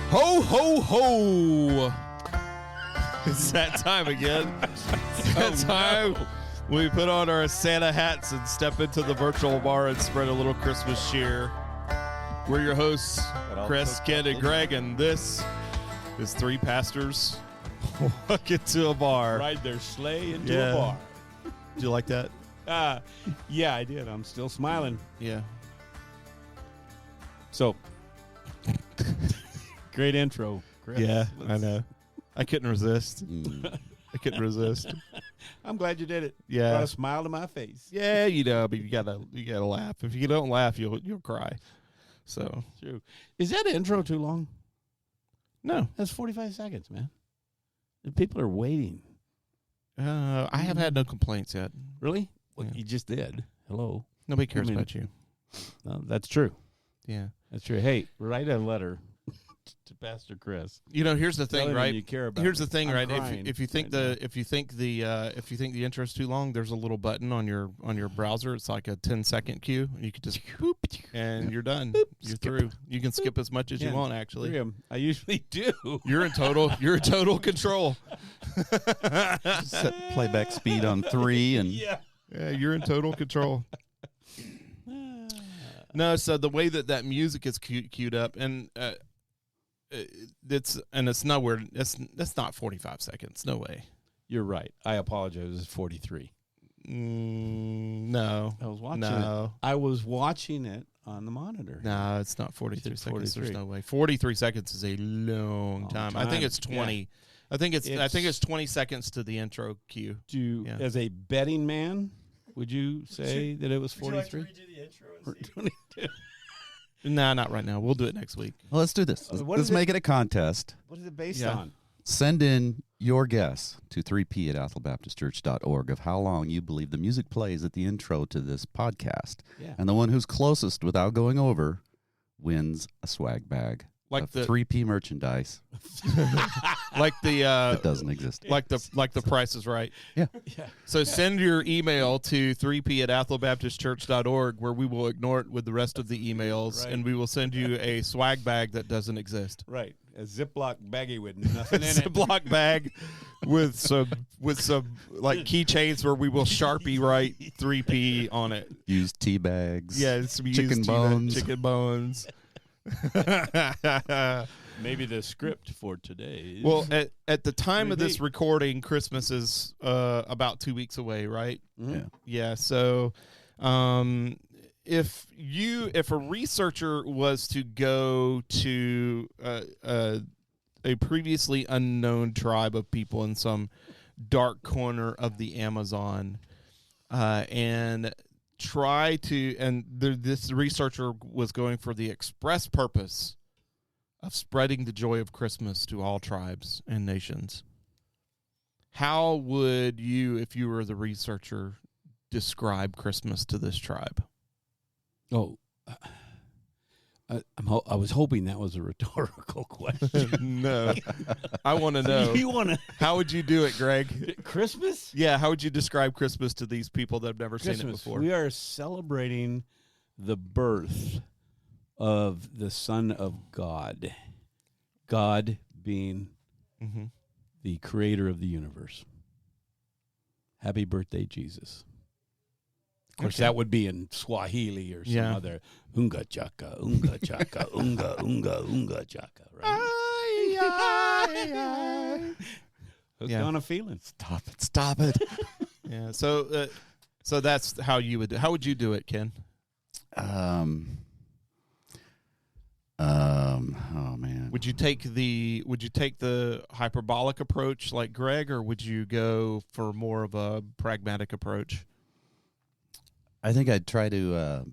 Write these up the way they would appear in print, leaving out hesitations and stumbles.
Ho, ho, ho. It's that time again. It's that time we put on our Santa hats and step into the virtual bar and spread a little Christmas cheer. We're your hosts, Chris, Ken, and Greg, and this is three pastors walk into a bar. Ride their sleigh into a bar. Did you like that? Yeah, I did. I'm still smiling. Yeah. So, great intro, Chris. Yeah, I know. I couldn't resist. I couldn't resist. I'm glad you did it. Yeah. Brought a smile to my face. Yeah, you know, but you gotta laugh. If you don't laugh, you'll cry. So True. Is that intro too long? no, That's 45 seconds, man. The people are waiting. I have had no complaints yet. Really? Well, Yeah. you just did. Hello. Nobody cares I mean- about you. No, that's true. Yeah. That's true. Hey, write a letter to Pastor Chris. You know, here's the Tell thing, him right? you care about Here's me. the thing, I'm right? crying If you think right if you think the intro's too long, there's a little button on your browser. It's like a 10-second cue. You could just boop, and you're done. You're through. You can skip as much as you Yeah. want. Actually, I usually do. you're in total control. Set playback speed on 3 and Yeah. Yeah, you're in total control. No, so the way that music is queued up, and it's nowhere. That's not 45 seconds. No way. You're right. I apologize. It's 43. No. I was watching No. it. I was watching it on the monitor. No, it's not 43 It's seconds. 43. There's no way. 43 seconds is a long time. I think time. it's 20. Yeah. I think it's 20 seconds to the intro cue. Yeah. As a betting man, would you say that it was 43? Would you like to redo the intro Or and see? 22? Nah, not right now. We'll do it next week. well, let's do this. What Let's is it? make it a contest. What is it based Yeah. on? Send in your guess to 3p@athelbaptistchurch.org of how long you believe the music plays at the intro to this podcast. Yeah. And the one who's closest without going over wins a swag bag Like of the 3p merchandise like the that doesn't exist. like the Price is Right. Yeah. Yeah. So send your email to 3p@athelbaptistchurch.org, where we will ignore it with the rest of the emails, Right. and we will send you a swag bag that doesn't exist. Right. A Ziploc baggie with nothing in It's a it. block bag with some like keychains where we will Sharpie write 3P on it. Used tea bags. Yeah, it's some Chicken used bones. chicken bones. Maybe the script for today. Well, at the time of this 3P. recording, Christmas is about 2 weeks away, right? Mhm. Yeah. Yeah. So, if a researcher was to go to a previously unknown tribe of people in some dark corner of the Amazon, and try to, this researcher was going for the express purpose of spreading the joy of Christmas to all tribes and nations, how would you, if you were the researcher, describe Christmas to this tribe? Oh, I was hoping that was a rhetorical question. No. I want to know. You want to How would you do it, Greg? Christmas? Yeah, how would you describe Christmas to these people that have never seen it Christmas. before? We are celebrating the birth of the Son of God. God being Mhm. the creator of the universe. Happy birthday, Jesus. Of course, Okay. that would be in Swahili or some Yeah. other unga chaka, unga, unga chaka, right? Hooked Yeah. on a feeling. Stop it. Yeah, so that's how you would do. How would you do it, Ken? Oh man. Would you take the hyperbolic approach like Greg, or would you go for more of a pragmatic approach? I think I'd try to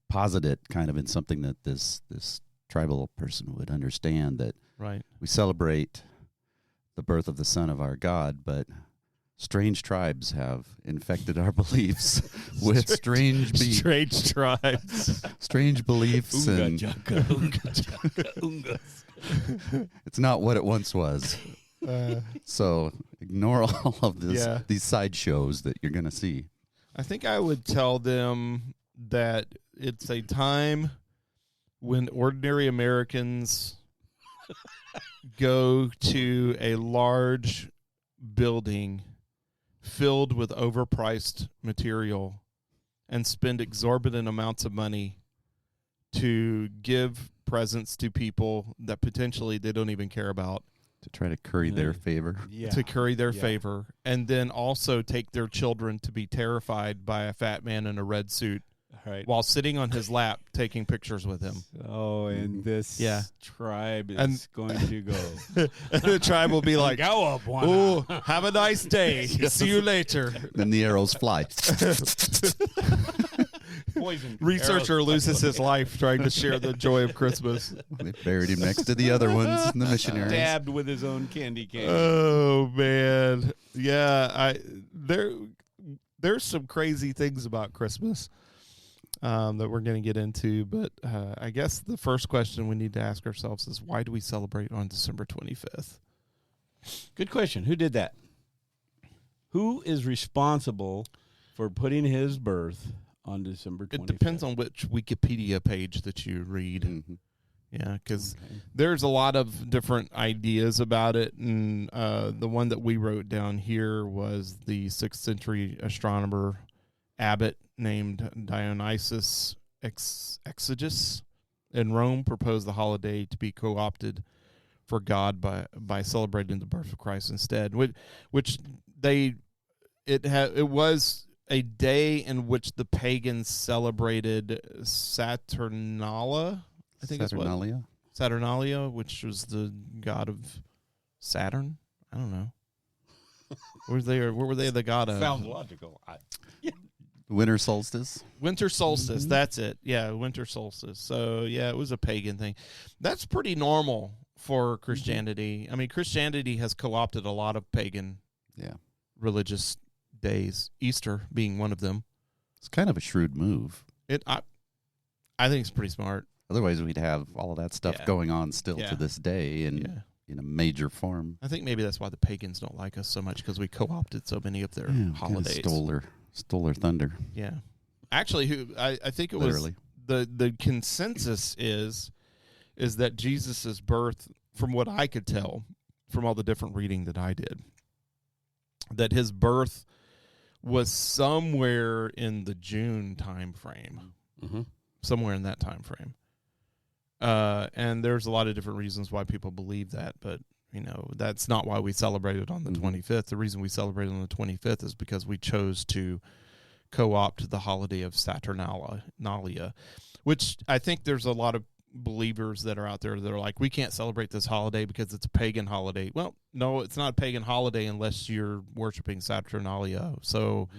posit it kind of in something that this tribal person would understand, that Right. we celebrate the birth of the Son of our God, but strange tribes have infected our beliefs with strange tribes. strange beliefs, Unga and chaka, unga chaka, ungas. it's not what it once was. So ignore all of this, Yeah. these sideshows that you're going to see. I think I would tell them that it's a time when ordinary Americans go to a large building filled with overpriced material and spend exorbitant amounts of money to give presents to people that potentially they don't even care about, To try to curry their favor. Yeah. to curry their Yeah. favor, and then also take their children to be terrified by a fat man in a red suit Right. while sitting on his lap taking pictures with him. Oh, and this Yeah. tribe is And- going to go. And the tribe will be like, Go up one. "Oh, have a nice day. See you later." Then the arrows fly. Poison. Researcher loses his life trying to share the joy of Christmas. They buried him next to the other ones, the missionaries. Dabbed with his own candy cane. Oh man, yeah. There's some crazy things about Christmas that we're going to get into, but I guess the first question we need to ask ourselves is, why do we celebrate on December 25th? Good question. Who did that? Who is responsible for putting his birth on December 25th? It depends on which Wikipedia page that you read. Mhm. Yeah, because Okay. there's a lot of different ideas about it, and the one that we wrote down here was the 6th century astronomer abbot named Dionysius Exiguus in Rome proposed the holiday to be co-opted for God by celebrating the birth of Christ instead, which it was a day in which the pagans celebrated Saturnalia. I think it's what Saturnalia? Saturnalia, which was the god of Saturn. I don't know. What were they the god of? Sounds logical. Winter solstice? Winter solstice. That's it. Yeah, winter solstice. So yeah, it was a pagan thing. That's pretty normal for Christianity. I mean, Christianity has co-opted a lot of pagan Yeah. religious days. Easter being one of them. It's kind of a shrewd move. I think it's pretty smart. Otherwise, we'd have all of that stuff Yeah. going on still Yeah. to this day in a major form. I think maybe that's why the pagans don't like us so much, because we co-opted so many of their Yeah, kinda holidays. stole their thunder, Yeah. Actually, I think it was literally. the consensus is that Jesus's birth, from what I could tell from all the different reading that I did, that his birth was somewhere in the June time frame, Mm-hmm. somewhere in that time frame. And there's a lot of different reasons why people believe that, but that's not why we celebrated on the Mhm. 25th. The reason we celebrated on the 25th is because we chose to co-opt the holiday of Saturnalia, which I think there's a lot of believers that are out there that are like, we can't celebrate this holiday because it's a pagan holiday. Well, no, it's not a pagan holiday unless you're worshiping Saturnalia. So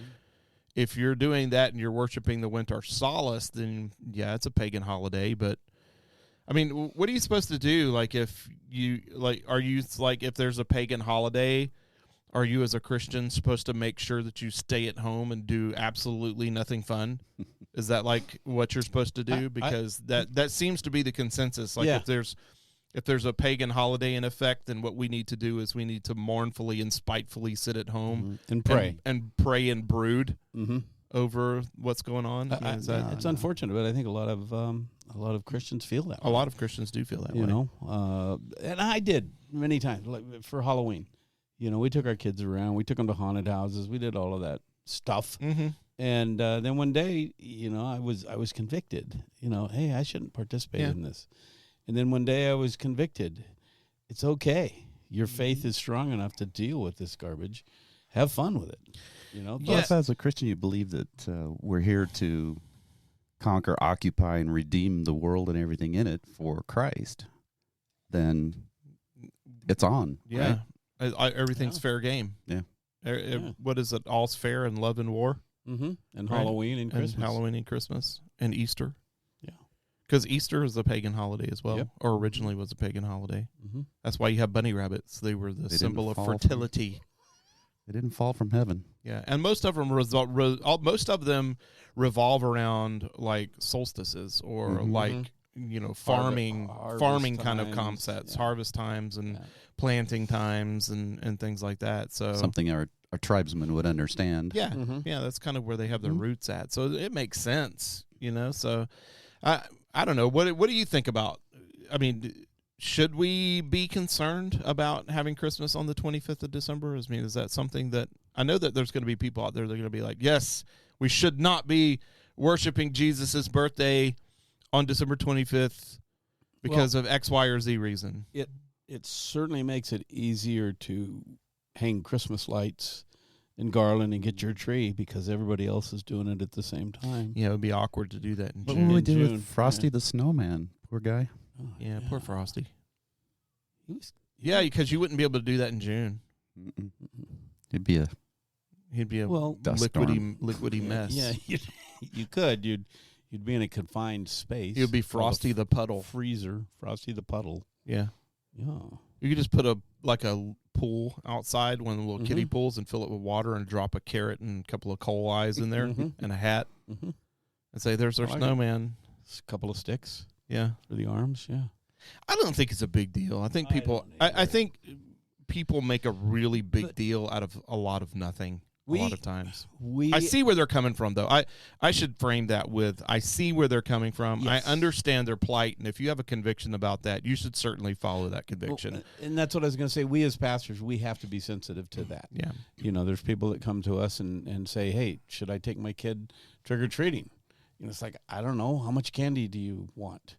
if you're doing that and you're worshiping the winter solace, then yeah, it's a pagan holiday. But I mean, what are you supposed to do? Like, if if there's a pagan holiday, are you as a Christian supposed to make sure that you stay at home and do absolutely nothing fun? Is that like what you're supposed to do? Because that seems to be the consensus. Like, Yeah. if there's a pagan holiday in effect, then what we need to do is we need to mournfully and spitefully sit at home And pray. and pray and brood Mm-hmm. over what's going on. Is that, It's unfortunate, but I think a lot of Christians feel that a lot of Christians do feel that you way. know. And I did many times, like for Halloween. We took our kids around. We took them to haunted houses. We did all of that stuff. Mm-hmm. And then one day, I was convicted. Hey, I shouldn't participate Yeah. in this. And then one day I was convicted. It's okay. Your faith is strong enough to deal with this garbage. Have fun with it. Yeah. Well, if as a Christian you believe that we're here to conquer, occupy, and redeem the world and everything in it for Christ, then it's on. Yeah. Right? Everything's fair game. Yeah. What is it? All's fair in love and war. Mm-hmm. And Right. Halloween and Christmas. And Halloween and Christmas and Easter. Yeah. Because Easter is a pagan holiday as well, Yep. or originally was a pagan holiday. Mm-hmm. That's why you have bunny rabbits. They were the They symbol didn't of fall from- fertility. They didn't fall from heaven. Yeah, and most of them revolve around like solstices or Mhm. like farming Harvest kind of times. concepts, Yeah. harvest times and Yeah. planting times and things like that. So Something our tribesmen would understand. yeah, Mm-hmm. yeah, that's kind of where they have their Mhm. roots at. So it makes sense, So I don't know. What do you think about? I mean, should we be concerned about having Christmas on the 25th of December? I mean, is that something that I know that there's going to be people out there that are going to be like, yes, we should not be worshiping Jesus's birthday on December 25th because of X, Y, or Z reason. It certainly makes it easier to hang Christmas lights and garland and get your tree because everybody else is doing it at the same time. Yeah, it would be awkward to do that in What June. would we In do June, with Frosty yeah. the Snowman? Poor guy. Oh, Yeah, poor Frosty. He was- Yeah, because you wouldn't be able to do that in June. Mm-mm. It'd be a He'd be a Well, Dust liquidy mess. Yeah, you could. You'd be in a confined space. It would be called a Frosty the Puddle. freezer. Frosty the puddle. Yeah. Yeah. You could just put a pool outside, one of the little kiddie Mhm. pools, and fill it with water and drop a carrot and a couple of coal eyes in there Mhm. and a hat Mm-hmm. and say, there's our I like it. snowman. A couple of sticks Yeah. for the arms. Yeah. I don't think it's a big deal. I think I people, don't I either. think people make a really big But- deal out of a lot of nothing a lot of times. We I see where they're coming from, though. I should frame that with I see where they're coming from. Yes. I understand their plight, and if you have a conviction about that, you should certainly follow that Well, conviction. and that's what I was going to say. We as pastors, we have to be sensitive to that. Yeah. There's people that come to us and say, hey, should I take my kid trick-or-treating? It's like, I don't know. How much candy do you want?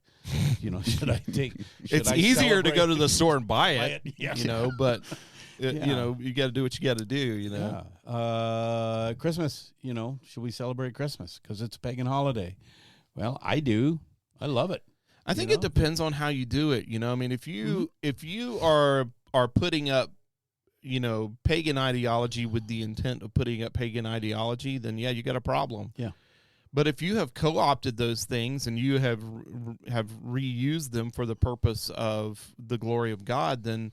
Should I take? Should It's I easier to go to celebrate- the store and buy Buy it, it, yeah. but Yeah. you got to do what you got to do, Yeah. Christmas, should we celebrate Christmas? Because it's a pagan holiday. Well, I do. I love it. I think You it know? depends on how you do it. I mean, if you are putting up, pagan ideology with the intent of putting up pagan ideology, then yeah, you got a problem. Yeah. But if you have co-opted those things and you have reused them for the purpose of the glory of God, then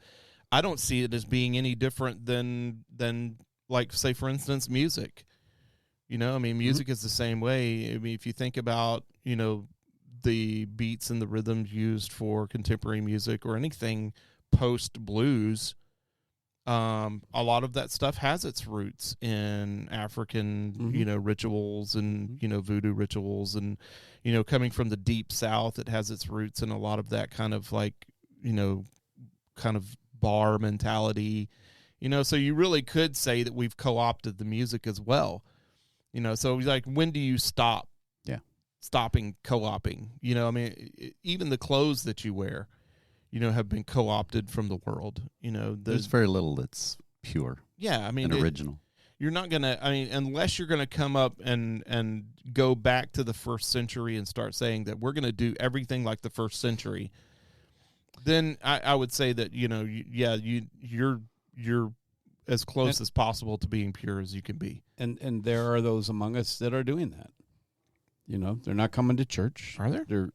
I don't see it as being any different than like, say, for instance, music. I mean, music is the same way. I mean, if you think about, the beats and the rhythms used for contemporary music or anything post blues, a lot of that stuff has its roots in African, Mhm. rituals and, voodoo rituals and, coming from the deep South, it has its roots in a lot of that kind of like, kind of bar mentality, so you really could say that we've co-opted the music as well, so like, when do you stop? Stopping co-oping, I mean, even the clothes that you wear, have been co-opted from the world, There's very little that's pure yeah, I mean, and original. you're not going to, I mean, unless you're going to come up and go back to the first century and start saying that we're going to do everything like the first century, then I would say that, you're as close as possible to being pure as you can be. And there are those among us that are doing that. They're not coming to church. Are there?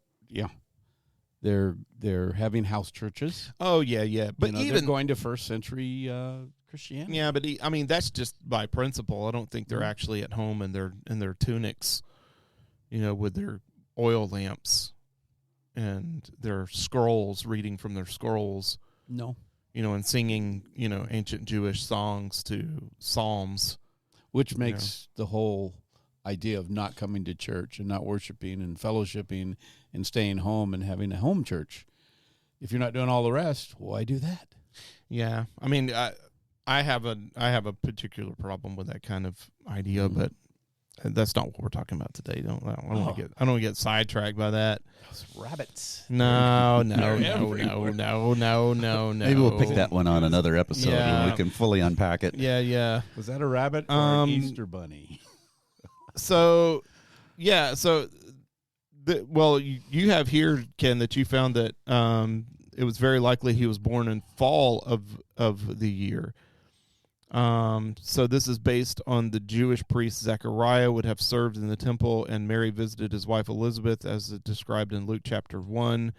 They're having house churches. Oh, yeah. But they're even going to first century Christianity. yeah, but I mean, that's just by principle. I don't think they're Mhm. actually at home in their tunics, with their oil lamps and their scrolls, reading from their scrolls, No. and singing, ancient Jewish songs to psalms. Which makes the whole idea of not coming to church and not worshiping and fellowshipping and staying home and having a home church. If you're not doing all the rest, why do that? Yeah, I mean, I have a particular problem with that kind of idea, Mhm. but that's not what we're talking about today. I don't want to get sidetracked by that. Those rabbits. No. They're everywhere. No. Maybe we'll pick that one on another episode Yeah. when we can fully unpack it. Yeah. Was that a rabbit or Um, an Easter bunny? So Well, you have here, Ken, that you found that it was very likely he was born in fall of the year. So this is based on the Jewish priest Zechariah would have served in the temple, and Mary visited his wife Elizabeth, as described in Luke chapter 1.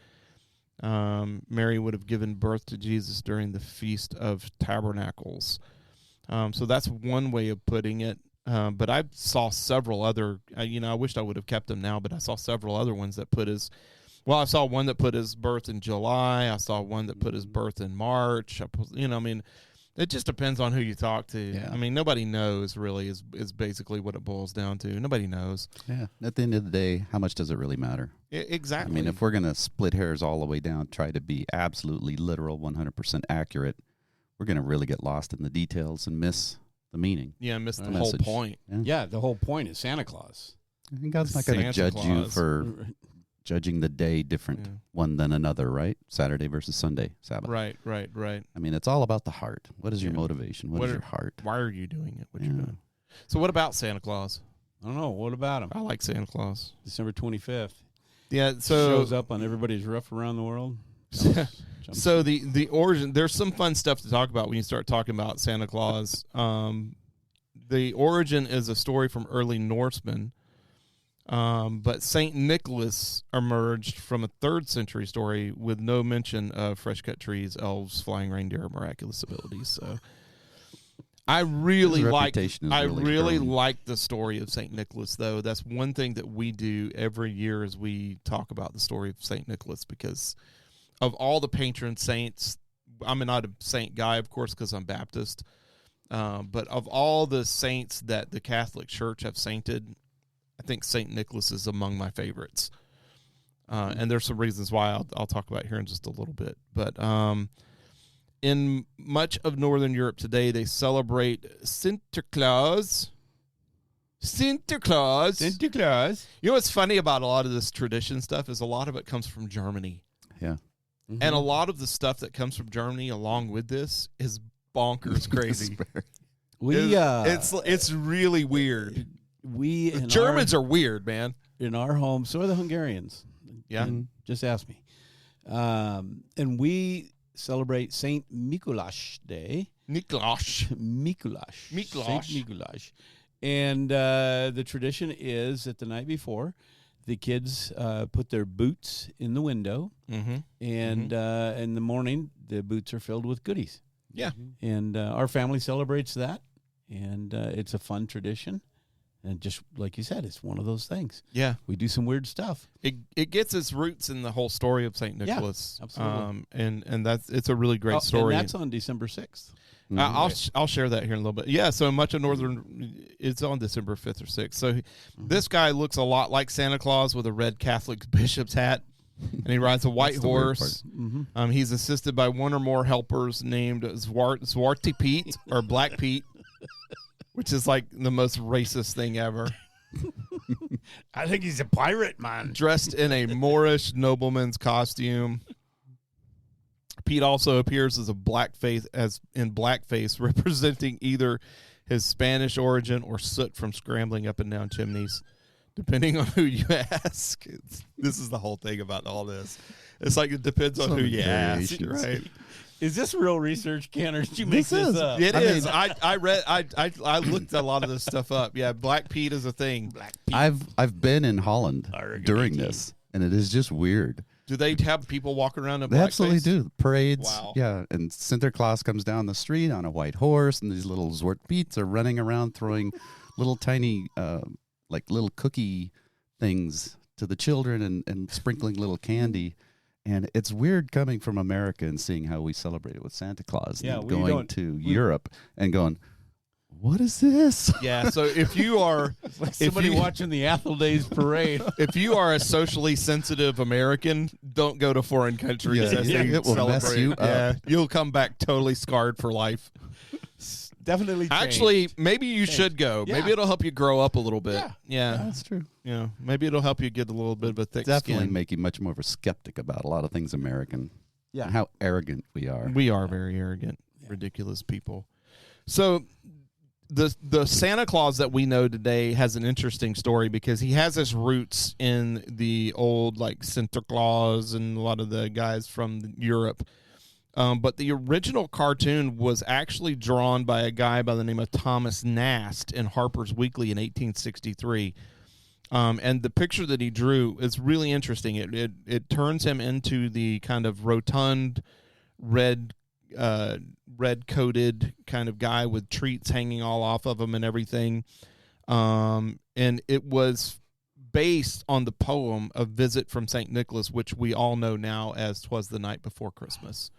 Mary would have given birth to Jesus during the Feast of Tabernacles. So that's one way of putting it. But I saw several other, I wished I would have kept them now, but I saw several other ones that put his, I saw one that put his birth in July. I saw one that put his birth in March. It just depends on who you talk to. Yeah. I mean, nobody knows really is basically what it boils down to. Nobody knows. Yeah. At the end of the day, how much does it really matter? Exactly. I mean, if we're going to split hairs all the way down, try to be absolutely literal, 100% accurate, we're going to really get lost in the details and miss the meaning. Yeah, miss the whole Message. point. Yeah, the whole point is Santa Claus. And God's not going to Santa judge you Claus. for judging the day different Yeah. one than another, right? Saturday versus Sunday, Sabbath. Right. I mean, it's all about the heart. What is your Yeah. motivation? What is your heart? Why are you doing it? What you're Yeah. doing? So what about Santa Claus? I don't know. What about him? I like Santa Claus. December 25th. Yeah. So Shows up on everybody's roof around the world. So the origin, there's some fun stuff to talk about when you start talking about Santa Claus. The origin is a story from early Norsemen, but Saint Nicholas emerged from a 3rd century story with no mention of fresh cut trees, elves, flying reindeer, or miraculous abilities. So I really His like reputation is I really really growing. like the story of Saint Nicholas, though. That's one thing that we do every year as we talk about the story of Saint Nicholas, because of all the patron saints, I'm not a saint guy, of course, because I'm Baptist. But of all the saints that the Catholic Church have sainted, I think Saint Nicholas is among my favorites. And there's some reasons why I'll talk about here in just a little bit. But in much of Northern Europe today, they celebrate Sinterklaas. Sinterklaas. Santa Claus. You know what's funny about a lot of this tradition stuff is a lot of it comes from Germany. Yeah. And a lot of the stuff that comes from Germany along with this is bonkers crazy. It's really weird. We in Germans are weird, man. in our home, so are the Hungarians. Yeah. And just ask me. And we celebrate Saint Mikuláš Day. Niklash. Mikuláš. Mikuláš. Saint Mikuláš. And the tradition is that the night before, the kids put their boots in the window, Mm-hmm. and in the morning, the boots are filled with goodies. Yeah. And our family celebrates that, and it's a fun tradition. And just like you said, it's one of those things. Yeah. We do some weird stuff. It gets its roots in the whole story of Saint Nicholas. absolutely. And it's a really great story. And that's on December 6th. I'll share that here in a little bit. Yeah, so much of Northern, it's on December 5th or 6th. So this guy looks a lot like Santa Claus with a red Catholic bishop's hat, and he rides a white That's the weird horse. Mm-hmm. He's assisted by one or more helpers named Zwarte Piet or Black Pete, which is like the most racist thing ever. I think he's a pirate, man. Dressed in a Moorish nobleman's costume. Pete also appears as in blackface, representing either his Spanish origin or soot from scrambling up and down chimneys, depending on who you ask. This is the whole thing about all this. It's like it depends on Some who you ask, variations. right? Is this real research, Ken, or did you make This this is. up? It I is. mean- I looked a lot of this stuff up. Yeah, Black Pete is a thing. Black Pete. I've been in Holland Arrogant during 18. this, and it is just weird. Do they have people walk around in They absolutely blackface? do. Parades. Wow. Yeah. And Sinterklaas comes down the street on a white horse, and these little Zwart Piets are running around throwing little tiny, like little cookie things to the children and sprinkling little candy. And it's weird coming from America and seeing how we celebrate it with Santa Claus. Yeah, and we going don't- to Europe and going, what is this? Yeah. So if you are Like somebody watching the Athol Days parade. if you are a socially sensitive American, don't go to foreign countries. Yeah, as yeah, they it will mess celebrate. you up. Yeah, you'll come back totally scarred for life. Definitely changed. Actually, maybe you should go. Yeah. Maybe it'll help you grow up a little bit. Yeah. Yeah. That's true. Yeah. Maybe it'll help you get a little bit of a thick Definitely skin. make you much more of a skeptic about a lot of things American. Yeah. And how arrogant we are. We are very arrogant, ridiculous people. So the Santa Claus that we know today has an interesting story because he has his roots in the old like Santa Claus and a lot of the guys from Europe. But the original cartoon was actually drawn by a guy by the name of Thomas Nast in Harper's Weekly in 1863. And the picture that he drew is really interesting. It turns him into the kind of rotund, red-coated kind of guy with treats hanging all off of him and everything. And it was based on the poem A Visit from St. Nicholas, which we all know now as 'Twas the Night Before Christmas,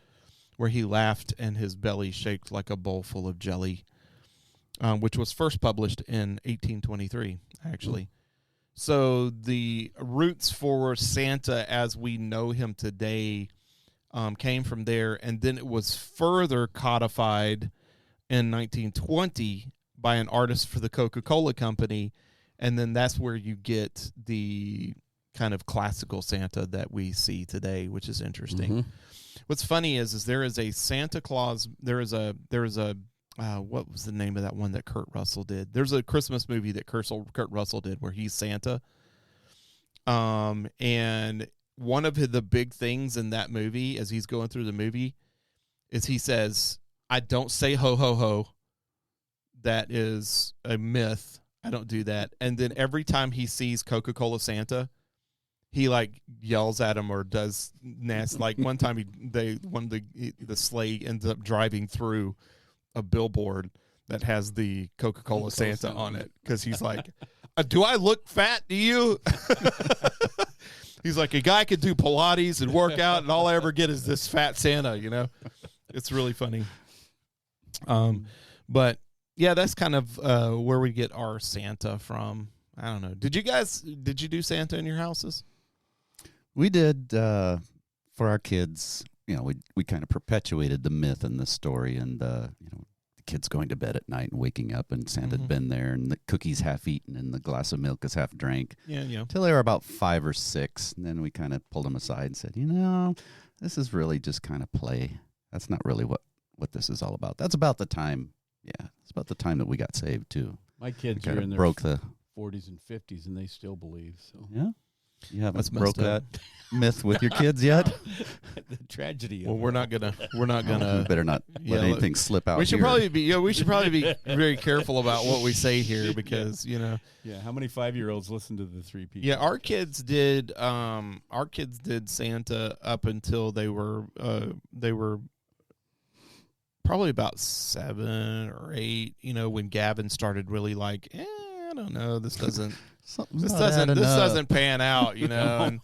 where he laughed and his belly shaked like a bowl full of jelly, which was first published in 1823, actually. So the roots for Santa as we know him today came from there, and then it was further codified in 1920 by an artist for the Coca-Cola Company, and then that's where you get the kind of classical Santa that we see today, which is interesting. Mm-hmm. What's funny is there is a Santa Claus. There is a what was the name of that one that Kurt Russell did? There's a Christmas movie that Kurt Russell did where he's Santa. And one of the big things in that movie, as he's going through the movie, is he says, "I don't say ho ho ho. That is a myth. I don't do that." And then every time he sees Coca-Cola Santa, he like yells at him or does nasty. Like one time the sleigh ends up driving through a billboard that has the Coca-Cola Santa on it because he's like, "Do I look fat to you?" He's like, "A guy could do Pilates and work out, and all I ever get is this fat Santa." You know, it's really funny. But yeah, that's kind of where we get our Santa from. I don't know. Did you do Santa in your houses? We did for our kids. You know, we kind of perpetuated the myth and the story, and the kids going to bed at night and waking up, and Santa had been there, and the cookies half eaten, and the glass of milk is half drank. Yeah. Till they were about 5 or 6, and then we kind of pulled them aside and said, this is really just kind of play. That's not really what this is all about. That's about the time. Yeah, it's about the time that we got saved too. My kids We are kinda in their broke the 40s and 50s, and they still believe. So yeah. You haven't That's broke messed up. that myth with your kids yet. the tragedy. Well, of we're it. not gonna. We better not Yeah, let anything slip out. We should here. probably be. We should probably be very careful about what we say here because Yeah, how many 5-year-olds listen to the Three People? Yeah, our kids did. Our kids did Santa up until they were probably about 7 or 8. When Gavin started really like, I don't know, this doesn't pan out. And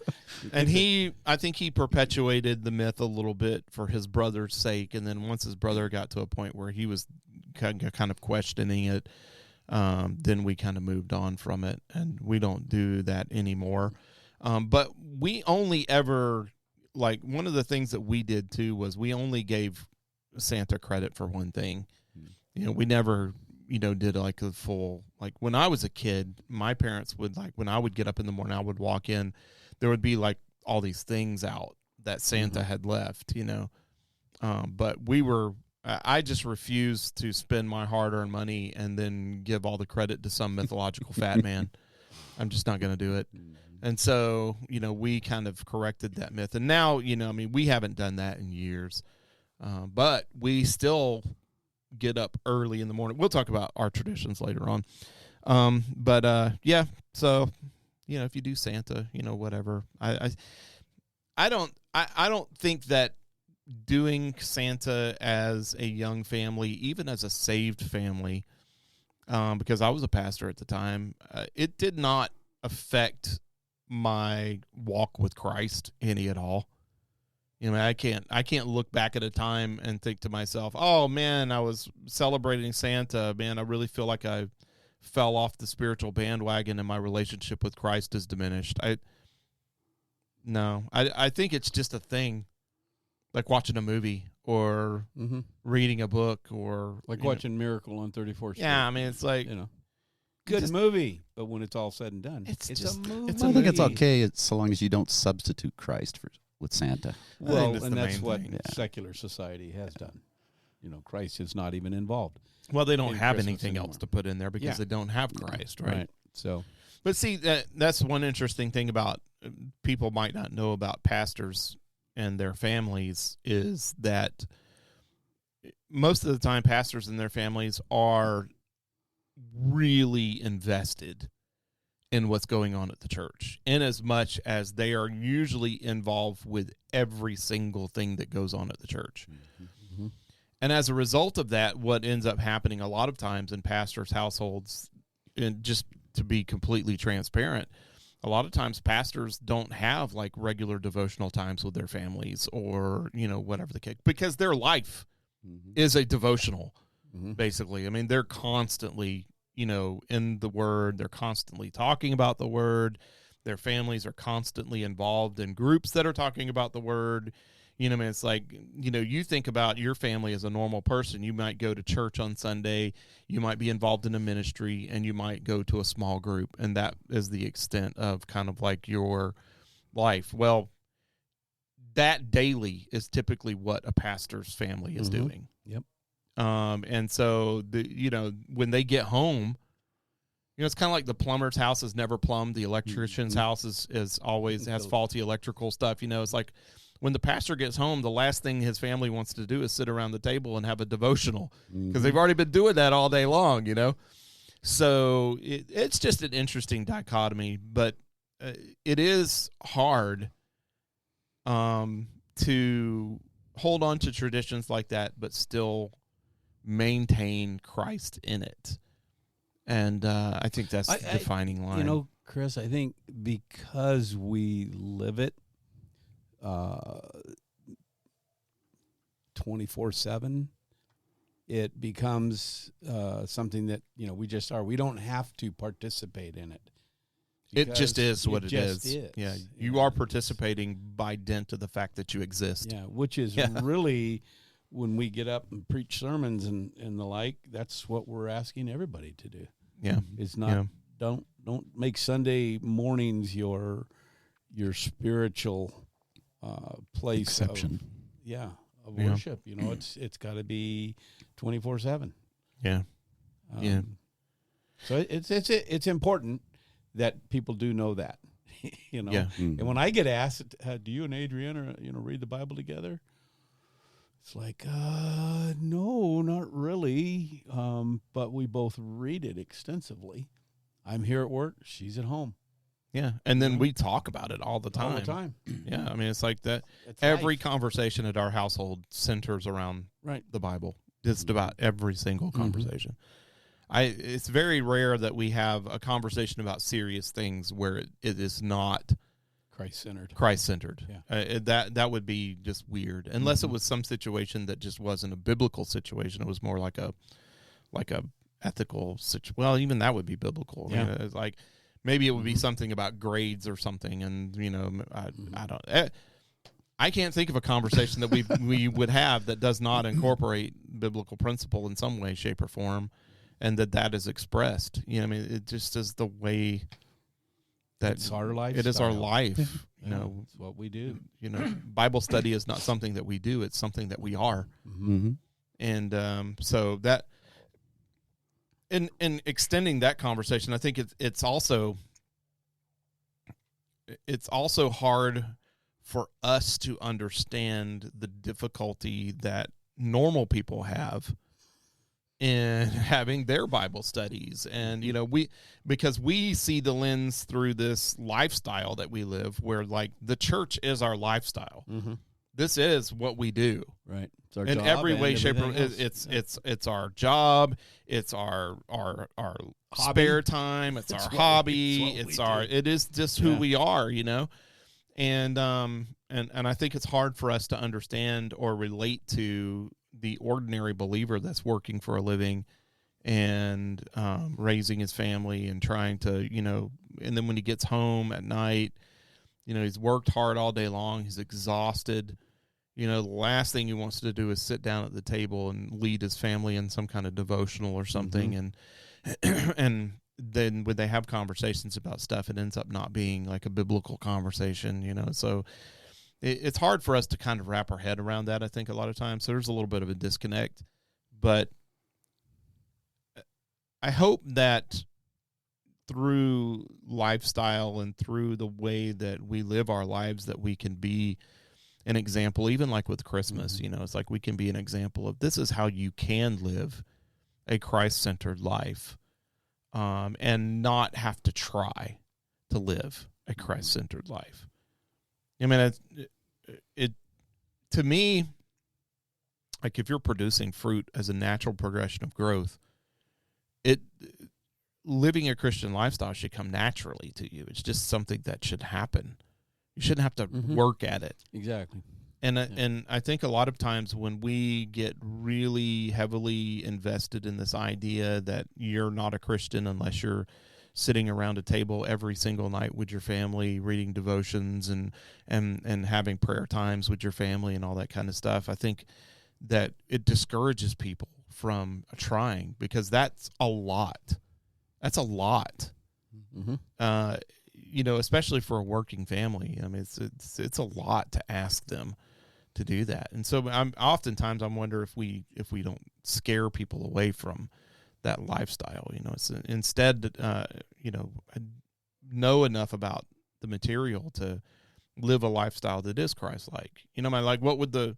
I think he perpetuated the myth a little bit for his brother's sake. And then once his brother got to a point where he was kind of questioning it, then we kind of moved on from it, and we don't do that anymore. But we only ever, like, one of the things that we did too was we only gave Santa credit for one thing. We never, did like a full, like when I was a kid, my parents would, like, when I would get up in the morning, I would walk in, there would be like all these things out that Santa had left, but I just refused to spend my hard-earned money and then give all the credit to some mythological fat man. I'm just not going to do it. And so, we kind of corrected that myth. And now, we haven't done that in years. But we still get up early in the morning. We'll talk about our traditions later on. Yeah, so, if you do Santa, whatever. I don't think that doing Santa as a young family, even as a saved family, because I was a pastor at the time, it did not affect my walk with Christ any at all. I can't look back at a time and think to myself, "Oh man, I was celebrating Santa. Man, I really feel like I fell off the spiritual bandwagon and my relationship with Christ is diminished." I think it's just a thing, like watching a movie or reading a book or like watching Miracle on 34th Street. Yeah, it's like good movie, but when it's all said and done, it's a movie. I think it's okay so long as you don't substitute Christ with Santa. Well, and that's what secular society has done. Christ is not even involved. Well, they don't in have Christmas anything anymore. else to put in there because Yeah. they don't have Christ, right? So But see, that's one interesting thing about people might not know about pastors and their families is that most of the time pastors and their families are really invested in what's going on at the church, in as much as they are usually involved with every single thing that goes on at the church. Mm-hmm. And as a result of that, what ends up happening a lot of times in pastors' households, and just to be completely transparent, a lot of times pastors don't have like regular devotional times with their families or, whatever the case, because their life is a devotional, basically. I mean, they're constantly, in the Word. They're constantly talking about the Word. Their families are constantly involved in groups that are talking about the Word. It's like, you think about your family as a normal person. You might go to church on Sunday. You might be involved in a ministry, and you might go to a small group. And that is the extent of kind of like your life. Well, that daily is typically what a pastor's family is doing. Yep. And so when they get home, it's kind of like the plumber's house is never plumbed. The electrician's house is always has faulty electrical stuff. It's like when the pastor gets home, the last thing his family wants to do is sit around the table and have a devotional because they've already been doing that all day long, So it's just an interesting dichotomy, but it is hard to hold on to traditions like that, but still maintain Christ in it. And I think that's the defining line. Chris, I think because we live it 24/7, it becomes something that, we just are. We don't have to participate in it. It just is what it just is. Yeah, you are participating by dint of the fact that you exist. Yeah, which is really, when we get up and preach sermons and the like, that's what we're asking everybody to do. Yeah, It's not don't make Sunday mornings your spiritual place Exception. of worship. It's got to be 24/7. Yeah, So it's important that people do know that. Yeah. And when I get asked, do you and Adriana, read the Bible together? It's like, no, not really. But we both read it extensively. I'm here at work. She's at home. Yeah, and then we talk about it all the time. All the time. Yeah, I mean, it's like that. It's Every life. conversation at our household centers around Right. the Bible. Just about every single conversation. It's very rare that we have a conversation about serious things where it is not Christ-centered. Christ-centered. Yeah. That would be just weird, unless it was some situation that just wasn't a biblical situation. It was more like a ethical situation. Well, even that would be biblical. I mean, it's like maybe it would be something about grades or something, and I don't. I can't think of a conversation that we would have that does not incorporate biblical principle in some way, shape, or form, and that is expressed. I mean, it just is the way that It's our life. it is our life. It's what we do. Bible study is not something that we do; it's something that we are. Mm-hmm. And so that, in extending that conversation, I think it's also hard for us to understand the difficulty that normal people have in having their Bible studies. And, because we see the lens through this lifestyle that we live, where like the church is our lifestyle. Mm-hmm. This is what we do. Right. It's our In job every and way, shape, or everything else. it's our job. It's our spare time. It's our hobby. It is just who we are, And I think it's hard for us to understand or relate to the ordinary believer that's working for a living and raising his family and trying to, and then when he gets home at night, he's worked hard all day long. He's exhausted. The last thing he wants to do is sit down at the table and lead his family in some kind of devotional or something. And then when they have conversations about stuff, it ends up not being like a biblical conversation, so it's hard for us to kind of wrap our head around that, I think, a lot of times. So there's a little bit of a disconnect, but I hope that through lifestyle and through the way that we live our lives, that we can be an example, even like with Christmas, Mm-hmm. you know, it's like we can be an example of this is how you can live a Christ-centered life, and not have to try to live a Christ-centered life. I mean, it to me, like if you're producing fruit as a natural progression of growth, living a Christian lifestyle should come naturally to you. It's just something that should happen. You shouldn't have to Mhm. work at it. Exactly. And I think a lot of times when we get really heavily invested in this idea that you're not a Christian unless you're sitting around a table every single night with your family, reading devotions and having prayer times with your family and all that kind of stuff, I think that it discourages people from trying, because that's a lot. That's a lot. Mm-hmm. You know, especially for a working family. I mean, it's a lot to ask them to do that. And so oftentimes I wonder if we don't scare people away from that lifestyle. You know, it's instead, you know enough about the material to live a lifestyle that is Christ-like. You know, like what would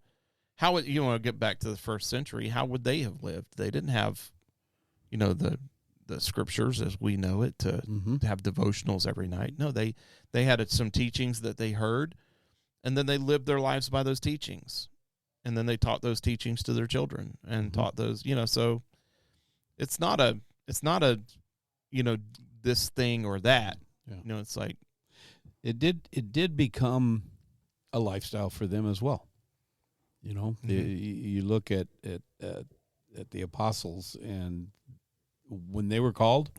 how would, you want to get back to the first century, how would they have lived? They didn't have, you know, the scriptures as we know it to have devotionals every night. No, they had some teachings that they heard, and then they lived their lives by those teachings, and then they taught those teachings to their children and taught those, you know. So it's not a you know, this thing or that. Yeah. You know, it's like It did become a lifestyle for them as well. You know, you look at the apostles, and when they were called,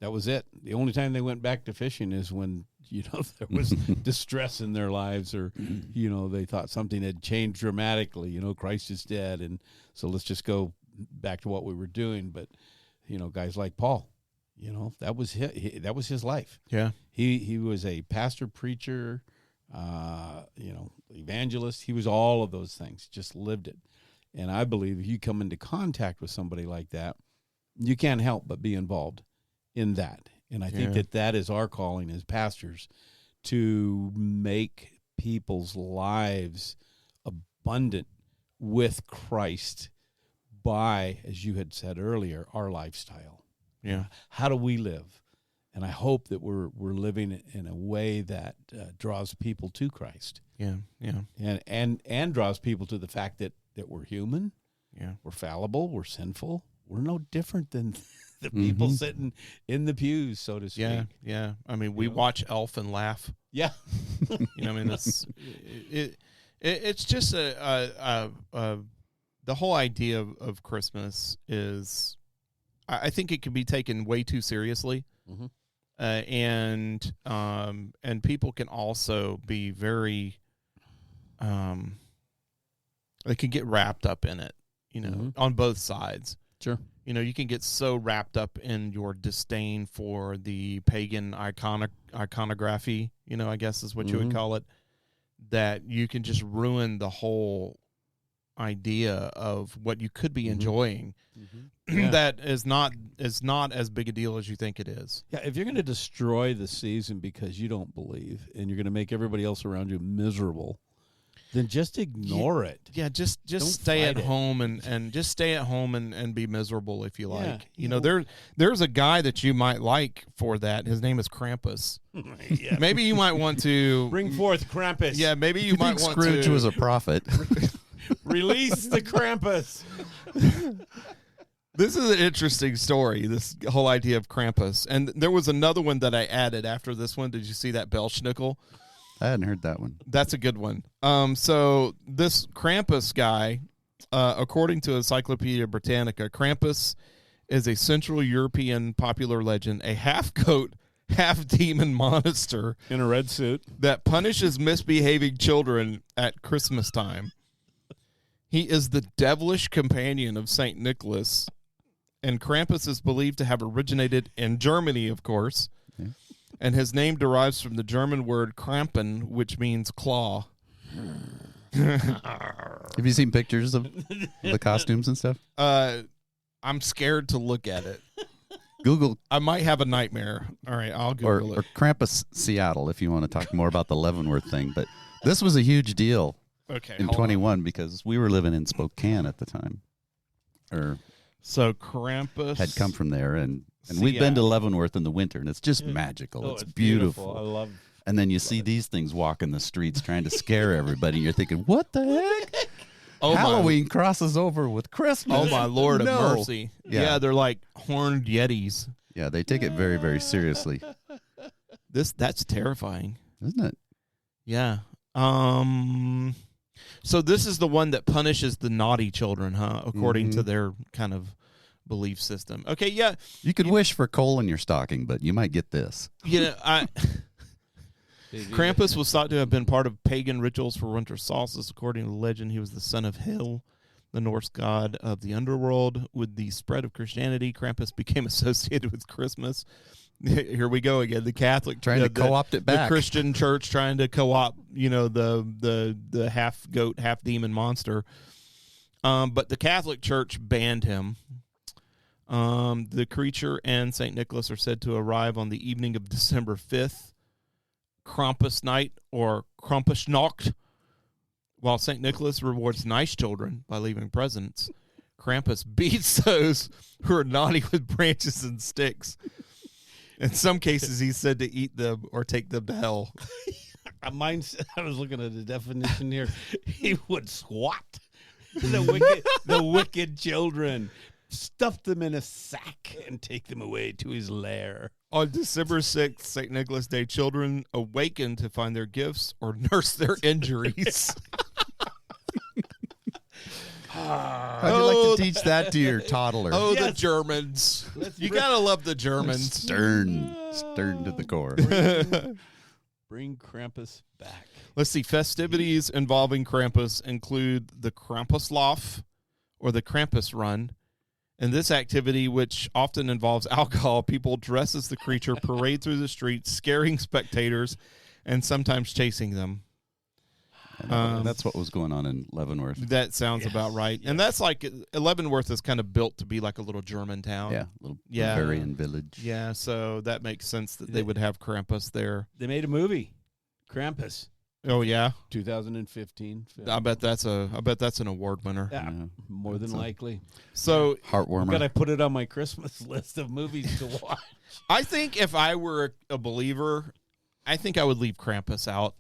that was it. The only time they went back to fishing is when, you know, there was distress in their lives, or, you know, they thought something had changed dramatically. You know, Christ is dead, and so let's just go back to what we were doing. But, you know, guys like Paul, you know, that was his life. yeah. He was a pastor, preacher, you know, evangelist. He was all of those things, just lived it. And I believe if you come into contact with somebody like that, you can't help but be involved in that. And I think that is our calling as pastors, to make people's lives abundant with Christ by, as you had said earlier, our lifestyle. Yeah. How do we live? And I hope that we're living in a way that draws people to Christ. Yeah. Yeah. And draws people to the fact that we're human, Yeah. we're fallible, we're sinful. We're no different than the people sitting in the pews, so to speak. Yeah. Yeah. I mean, we watch Elf and laugh. Yeah. You know, I mean, it's just the whole idea of Christmas is, I think it can be taken way too seriously. And people can also be very, they can get wrapped up in it, you know, on both sides. Sure. You know, you can get so wrapped up in your disdain for the pagan iconography, you know, I guess is what you would call it, that you can just ruin the whole idea of what you could be enjoying. That is not as big a deal as you think it is. Yeah, if you're going to destroy the season because you don't believe, and you're going to make everybody else around you miserable, then just ignore it. Yeah, just Don't stay at fight it. home and just stay at home and be miserable if you like. Yeah, you know, there's a guy that you might like for that. His name is Krampus. Yeah. Maybe you might want to Bring forth Krampus. Yeah, maybe you You might think want Scrooge to was a prophet? Release the Krampus. This is an interesting story, this whole idea of Krampus. And there was another one that I added after this one. Did you see that Belschnickel? I hadn't heard that one. That's a good one. So this Krampus guy, according to Encyclopedia Britannica, Krampus is a Central European popular legend, a half-goat, half-demon monster In a red suit. that punishes misbehaving children at Christmas time. He is the devilish companion of St. Nicholas, and Krampus is believed to have originated in Germany, of course, and his name derives from the German word Krampen, which means claw. Have you seen pictures of the costumes and stuff? I'm scared to look at it. Google I might have a nightmare. All right, I'll Google or it. Krampus Seattle if you want to talk more about the Leavenworth thing. But this was a huge deal Okay, in hold on. 21 because we were living in Spokane at the time, or So Krampus had come from there, and we'd been to Leavenworth in the winter, and it's just magical. Oh, it's beautiful. I love. And then you see these things walking the streets trying to scare everybody, and you're thinking, what the heck? Oh Halloween crosses over with Christmas. Oh my Lord No. of mercy! Yeah. Yeah, they're like horned yetis. Yeah, they take it very, very seriously, That's terrifying. isn't it? Yeah. So this is the one that punishes the naughty children, huh? According to their kind of belief system. Okay, yeah. You could wish for coal in your stocking, but you might get this. You know, Krampus was thought to have been part of pagan rituals for winter solstice. According to the legend, he was the son of Hel, the Norse god of the underworld. With the spread of Christianity, Krampus became associated with Christmas. Here we go again. The Catholic Trying to co-opt it back. The Christian church trying to co-opt, the half goat, half demon monster. But the Catholic Church banned him. The creature and St. Nicholas are said to arrive on the evening of December 5th, Krampus night or Krampusnacht. While St. Nicholas rewards nice children by leaving presents, Krampus beats those who are naughty with branches and sticks. In some cases, he's said to eat them or take them to hell. I was looking at the definition here. He would swat the wicked children, stuff them in a sack, and take them away to his lair. On December 6th, St. Nicholas Day, children awaken to find their gifts or nurse their injuries. How'd you like to teach that to your toddler? Oh, the Yes. Germans. You got to love the Germans. Stern to the core. Bring Krampus back. Let's see. Festivities involving Krampus include the Krampuslauf or the Krampus Run. In this activity, which often involves alcohol, people dress as the creature, parade through the streets, scaring spectators, and sometimes chasing them. That's what was going on in Leavenworth. That sounds about right. And that's like, Leavenworth is kind of built to be like a little German town. Yeah, little Yeah. Bavarian village. Yeah, so that makes sense that they would have Krampus there. They made a movie, Krampus, Oh yeah, 2015. film. I bet that's an award winner. Yeah, Yeah. more than likely. So Heartwarmer. Got to put it on my Christmas list of movies to watch. I think if I were a believer, I think I would leave Krampus out.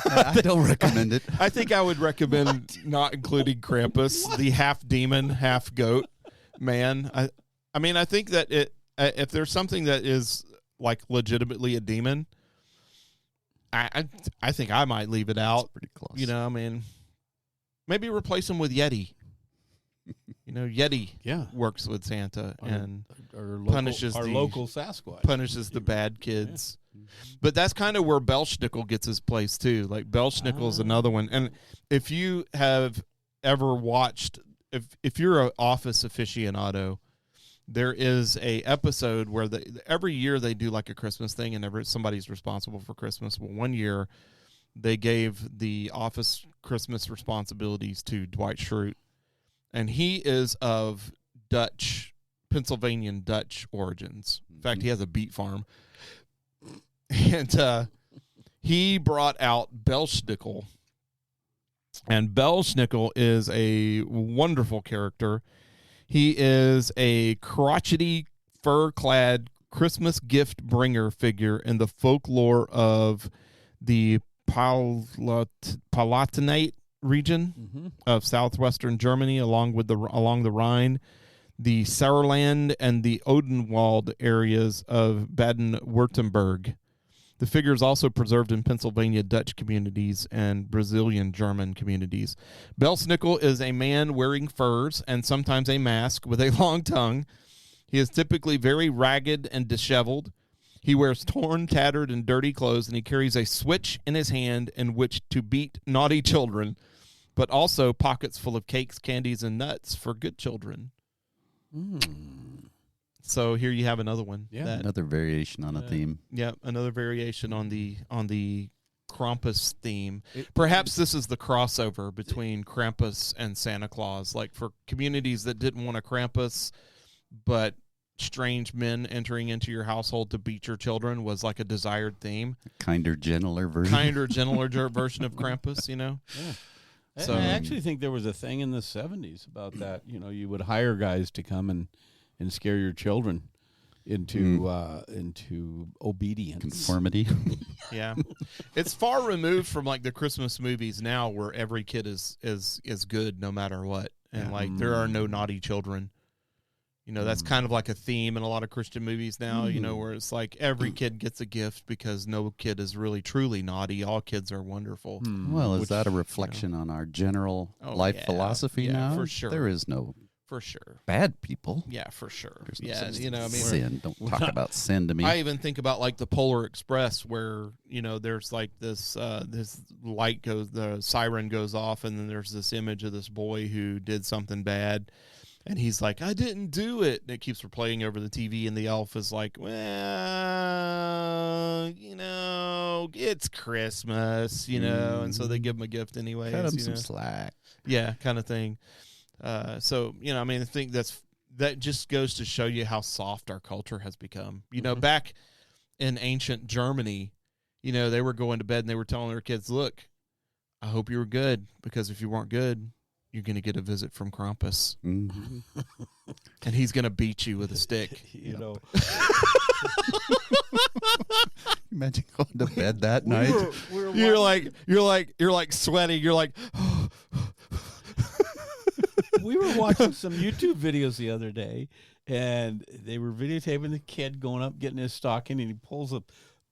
I don't recommend it. I think I would recommend not including Krampus, the half demon, half goat man. I mean, I think that if there's something that is like legitimately a demon, I think I might leave it out. Pretty close. You know, I mean, maybe replace him with Yeti. You know, Yeti Yeah. works with Santa and Our Punishes our the- local Sasquatch. punishes the bad kids. But that's kind of where Belschnickel gets his place too. Like Belschnickel's another one. And if you have ever watched, if you're an Office aficionado, there is a episode where every year they do like a Christmas thing, and somebody's responsible for Christmas. Well, one year they gave the Office Christmas responsibilities to Dwight Schrute, and he is of Pennsylvanian Dutch origins. In fact, he has a beet farm. And he brought out Belschnickel. And Belschnickel is a wonderful character. He is a crotchety, fur-clad Christmas gift bringer figure in the folklore of the Palatinate region of southwestern Germany, along the Rhine, the Sauerland, and the Odenwald areas of Baden-Württemberg. The figure is also preserved in Pennsylvania Dutch communities and Brazilian German communities. Belschnickel is a man wearing furs and sometimes a mask with a long tongue. He is typically very ragged and disheveled. He wears torn, tattered, and dirty clothes, and he carries a switch in his hand in which to beat naughty children, but also pockets full of cakes, candies, and nuts for good children. So here you have another one. Yeah. Another variation on a theme. Yeah, another variation on the Krampus theme. Perhaps this is the crossover between Krampus and Santa Claus. Like for communities that didn't want a Krampus, but strange men entering into your household to beat your children was like a desired theme. Kinder, gentler version. Kinder, gentler version of Krampus, you know? Yeah. So- I actually think there was a thing in the 70s about that. You know, you would hire guys to come and scare your children into obedience. Conformity. Yeah. It's far removed from like the Christmas movies now where every kid is good no matter what. And like there are no naughty children. You know, that's kind of like a theme in a lot of Christian movies now, you know, where it's like every kid gets a gift because no kid is really truly naughty. All kids are wonderful. Well, is that a reflection on our general life philosophy now? For sure. There is no For sure. bad people. Yeah, for sure. There's no Yeah, such you know, I mean, sin. Don't talk about sin to me. I even think about like the Polar Express where, you know, there's like this light goes, the siren goes off, and then there's this image of this boy who did something bad, and he's like, I didn't do it. And it keeps replaying over the TV, and the elf is like, well, you know, it's Christmas, you know, and so they give him a gift anyways. Cut him you some know? slack. Yeah, kind of thing. So, you know, I mean, I think that just goes to show you how soft our culture has become. You know, back in ancient Germany, you know, they were going to bed and they were telling their kids, look, I hope you were good, because if you weren't good, you're going to get a visit from Krampus, Mm-hmm. and he's going to beat you with a stick. You know, Imagine going to bed that night. You're like sweaty. You're like, we were watching some YouTube videos the other day, and they were videotaping the kid going up, getting his stocking, and he pulls a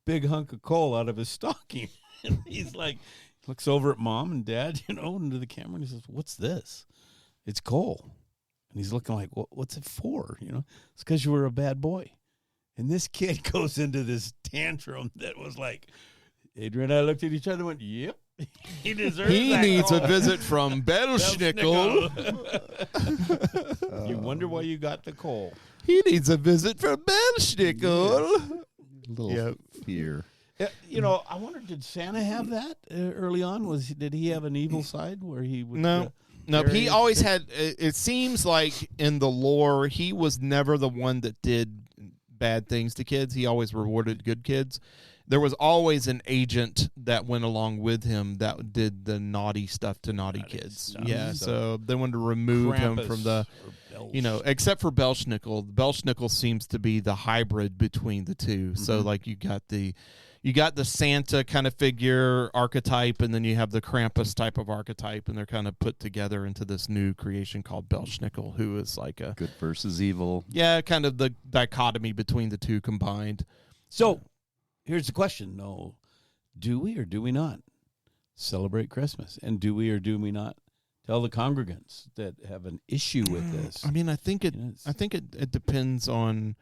big hunk of coal out of his stocking. And he's like, looks over at mom and dad, you know, into the camera, and he says, what's this? It's coal. And he's looking like, what's it for? You know, it's because you were a bad boy. And this kid goes into this tantrum that was like, Adrian and I looked at each other and went, yep. He deserves he that needs coal. a visit from Belschnickel. You wonder why you got the coal. He needs a visit from Belschnickel. Little fear. You know, I wonder, did Santa have that early on? Did he have an evil side where he would? No, bury he his always kid? had. It seems like in the lore, he was never the one that did bad things to kids. He always rewarded good kids. There was always an agent that went along with him that did the naughty stuff to naughty kids. stuff. Yeah, So so they wanted to remove him Krampus from the, or Belsch. you know, except for Belschnickel. Belschnickel seems to be the hybrid between the two. So like you got the Santa kind of figure archetype, and then you have the Krampus type of archetype, and they're kind of put together into this new creation called Belschnickel, who is like a Good versus evil. kind of the dichotomy between the two combined. So, here's the question: no, do we or do we not celebrate Christmas? And do we or do we not tell the congregants that have an issue with this? I mean, I think it. You know, it's- I think it depends on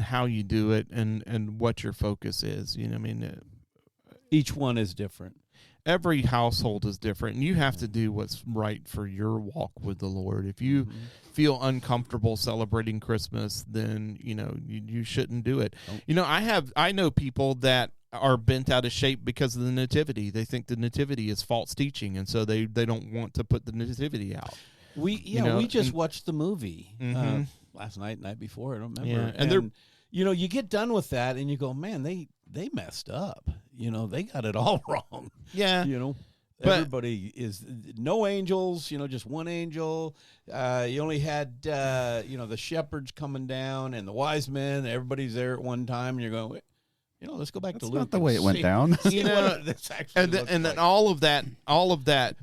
how you do it and what your focus is. You know, I mean, Each one is different. every household is different, and you have to do what's right for your walk with the Lord. If you feel uncomfortable celebrating Christmas, then you know you shouldn't do it. Nope. You know, I know people that are bent out of shape because of the nativity. They think the nativity is false teaching, and so they don't want to put the nativity out. We know, we just and- watched the movie Mhm. last night before. I don't remember. Yeah, and they're- you know, you get done with that and you go, man, they messed up. You know, they got it all wrong. Yeah, You know, But- everybody is no angels. You know, just one angel. You only had you know, the shepherds coming down and the wise men. Everybody's there at one time, and you're going, you know, let's go back That's to Luke. not the and way it went see- down. see You know, what this actually and looks then like. all of that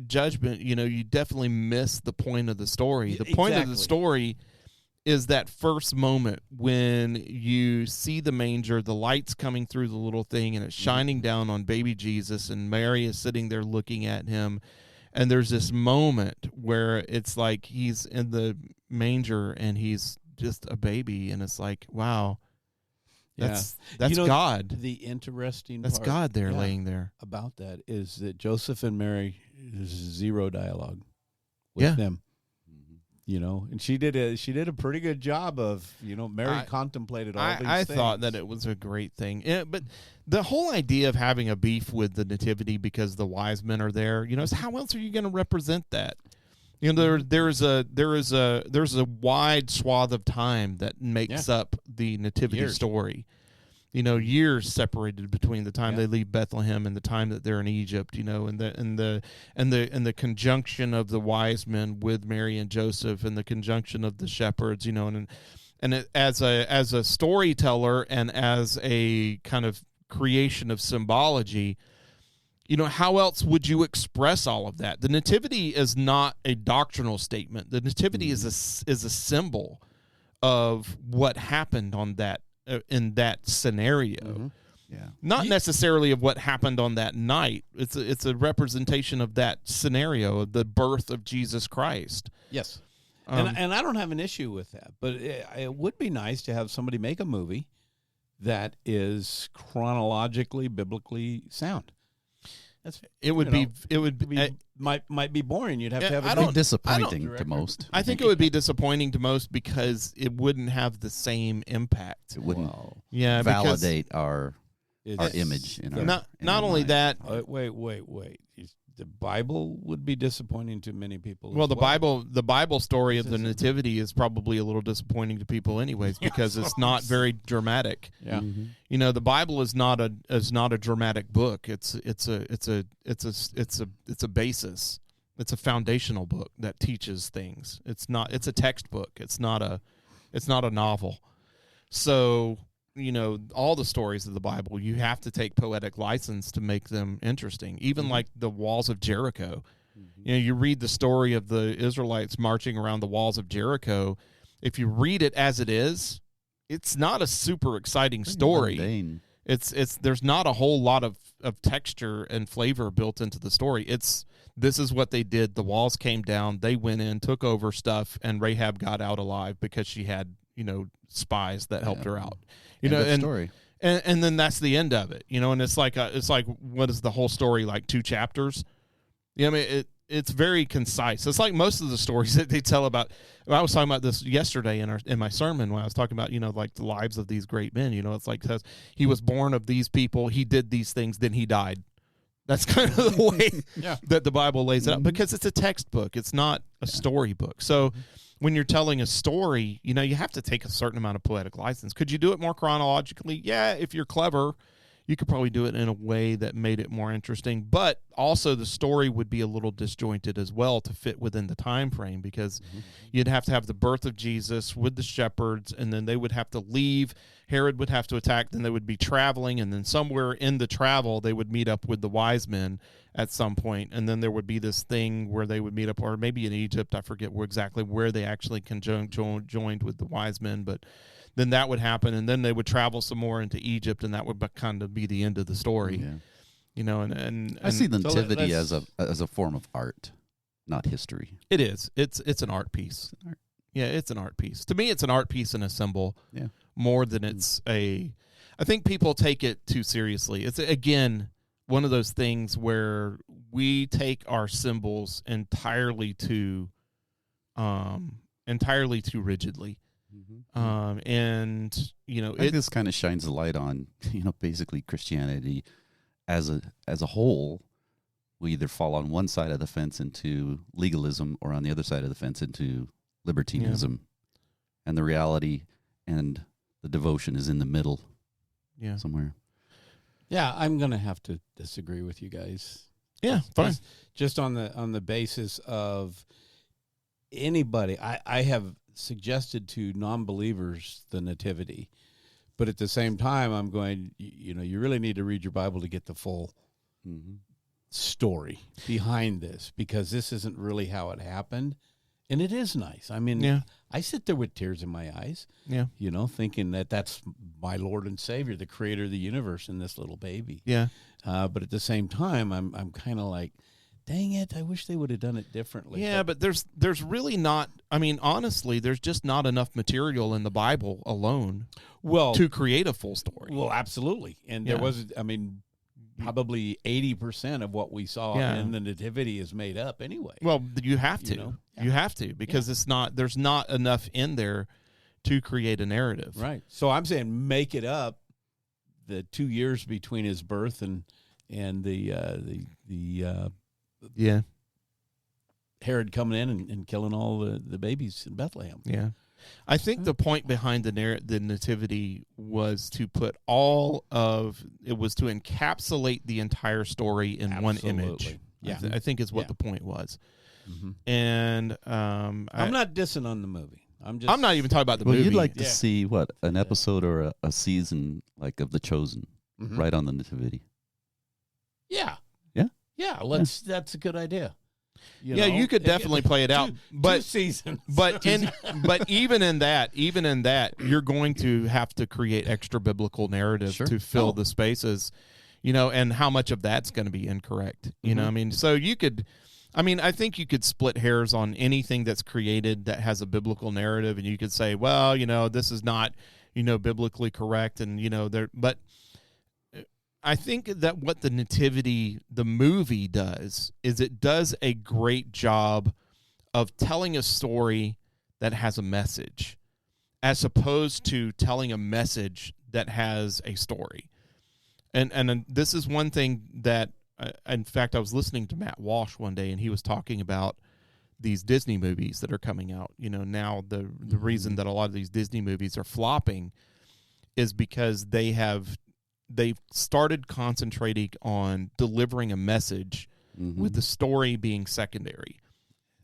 judgment, you know, you definitely miss the point of the story. Yeah, The point of the exactly. story is that first moment when you see the manger, the lights coming through the little thing, and it's shining down on baby Jesus, and Mary is sitting there looking at him, and there's this moment where it's like he's in the manger and he's just a baby, and it's like, wow, that's You know, God. The interesting That's part, God there yeah, laying there. about that is that Joseph and Mary, there's zero dialogue with Yeah. them. You know, and she did a pretty good job of, you know, Mary contemplated all these I things. thought that it was a great thing. Yeah, but the whole idea of having a beef with the nativity because the wise men are there, you know, is how else are you going to represent that? You know, there's a wide swath of time that makes up the nativity story. You know, years separated between the time they leave Bethlehem and the time that they're in Egypt. You know, and the conjunction of the wise men with Mary and Joseph, and the conjunction of the shepherds. You know, and as a storyteller and as a kind of creation of symbology, you know, how else would you express all of that? The nativity is not a doctrinal statement. The nativity is a symbol of what happened on that in that scenario. Yeah. Not necessarily of what happened on that night. It's a representation of that scenario of the birth of Jesus Christ. Yes. And I don't have an issue with that, but it would be nice to have somebody make a movie that is chronologically, biblically sound. Might be boring. You'd have to have it disappointing to most. I think it would be disappointing to most because it wouldn't have the same impact. It wouldn't validate our image in our not only mind. that. Wait. The Bible would be disappointing to many people. Well, the Bible story of the nativity is probably a little disappointing to people, anyways, because it's not very dramatic. Yeah, you know, the Bible is not a dramatic book. It's a basis. It's a foundational book that teaches things. It's a textbook. It's not a novel. So, you know, all the stories of the Bible, you have to take poetic license to make them interesting. Even like the walls of Jericho. You know, you read the story of the Israelites marching around the walls of Jericho. If you read it as it is, it's not a super exciting story. Mundane. It's there's not a whole lot of texture and flavor built into the story. This is what they did. The walls came down, they went in, took over stuff, and Rahab got out alive because she had, you know, spies that helped her out. You know, story. And then that's the end of it. You know, and it's like what is the whole story, like 2 chapters? You know, I mean, it's very concise. It's like most of the stories that they tell about. I was talking about this yesterday in my sermon when I was talking about, you know, like the lives of these great men. You know, it's like he was born of these people, he did these things, then he died. That's kind of the way that the Bible lays it out, because it's a textbook. It's not a storybook. So when you're telling a story, you know, you have to take a certain amount of poetic license. Could you do it more chronologically? Yeah, if you're clever, you could probably do it in a way that made it more interesting. But also the story would be a little disjointed as well to fit within the time frame, because you'd have to have the birth of Jesus with the shepherds, and then they would have to leave. Herod would have to attack, then they would be traveling, and then somewhere in the travel they would meet up with the wise men at some point, and then there would be this thing where they would meet up, or maybe in Egypt, I forget exactly where they actually joined with the wise men, but then that would happen, and then they would travel some more into Egypt, and that would kind of be the end of the story. Yeah. You know, and I see the nativity as a form of art, not history. It is. It's an art piece. Yeah, it's an art piece. To me, it's an art piece and a symbol. Yeah. More than it's I think people take it too seriously. It's, again, one of those things where we take our symbols entirely too rigidly. And, you know, I think this kind of shines a light on, you know, basically Christianity as a whole. We either fall on one side of the fence into legalism, or on the other side of the fence into libertinism. Yeah. And the reality and the devotion is in the middle. Yeah. Somewhere. Yeah, I'm going to have to disagree with you guys. Yeah, fine. Just on the basis of anybody, I have suggested to non-believers the nativity, but at the same time, I'm going, you know, you really need to read your Bible to get the full story behind this, because this isn't really how it happened. And it is nice. I mean, I sit there with tears in my eyes, you know, thinking that's my Lord and Savior, the creator of the universe, and this little baby. Yeah. But at the same time, I'm kind of like, dang it, I wish they would have done it differently. Yeah, but there's really not, I mean, honestly, there's just not enough material in the Bible alone to create a full story. Well, absolutely. And there was, I mean, probably 80% of what we saw in the nativity is made up anyway. Well, you have to. You know? You have to, because there's not enough in there to create a narrative. Right. So I'm saying make it up the 2 years between his birth and the Herod coming in and killing all the babies in Bethlehem. Yeah. I think the point behind the nativity was to put it was to encapsulate the entire story in one image. Yeah. I think is what the point was. Mm-hmm. And I'm not dissing on the movie. I'm not even talking about the Well, movie. you'd like to see what, an episode or a season like of The Chosen, right on the nativity. Yeah. Yeah? Yeah, that's a good idea. You could definitely play it out, but 2 seasons. But even in that, you're going to have to create extra biblical narrative to fill the spaces, and how much of that's going to be incorrect. You know what I mean? So I think you could split hairs on anything that's created that has a biblical narrative, and you could say, well, this is not, biblically correct, and but I think that what the Nativity, the movie, does is it does a great job of telling a story that has a message, as opposed to telling a message that has a story. And this is one thing that, in fact, I was listening to Matt Walsh one day, and he was talking about these Disney movies that are coming out. Now the reason that a lot of these Disney movies are flopping is because they've started concentrating on delivering a message with the story being secondary.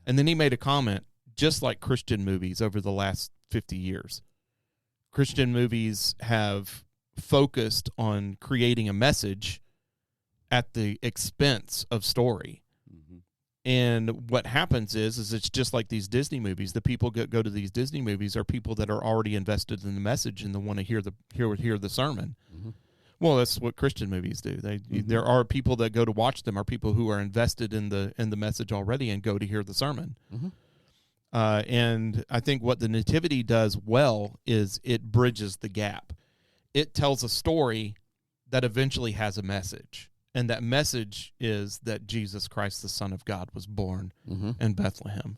And then he made a comment, just like Christian movies over the last 50 years. Christian movies have focused on creating a message at the expense of story. And what happens is it's just like these Disney movies. The people go to these Disney movies are people that are already invested in the message and they want to hear the sermon. Well, that's what Christian movies do. There are people that go to watch them are people who are invested in the message already and go to hear the sermon. And I think what the Nativity does well is it bridges the gap. It tells a story that eventually has a message. And that message is that Jesus Christ, the Son of God, was born in Bethlehem.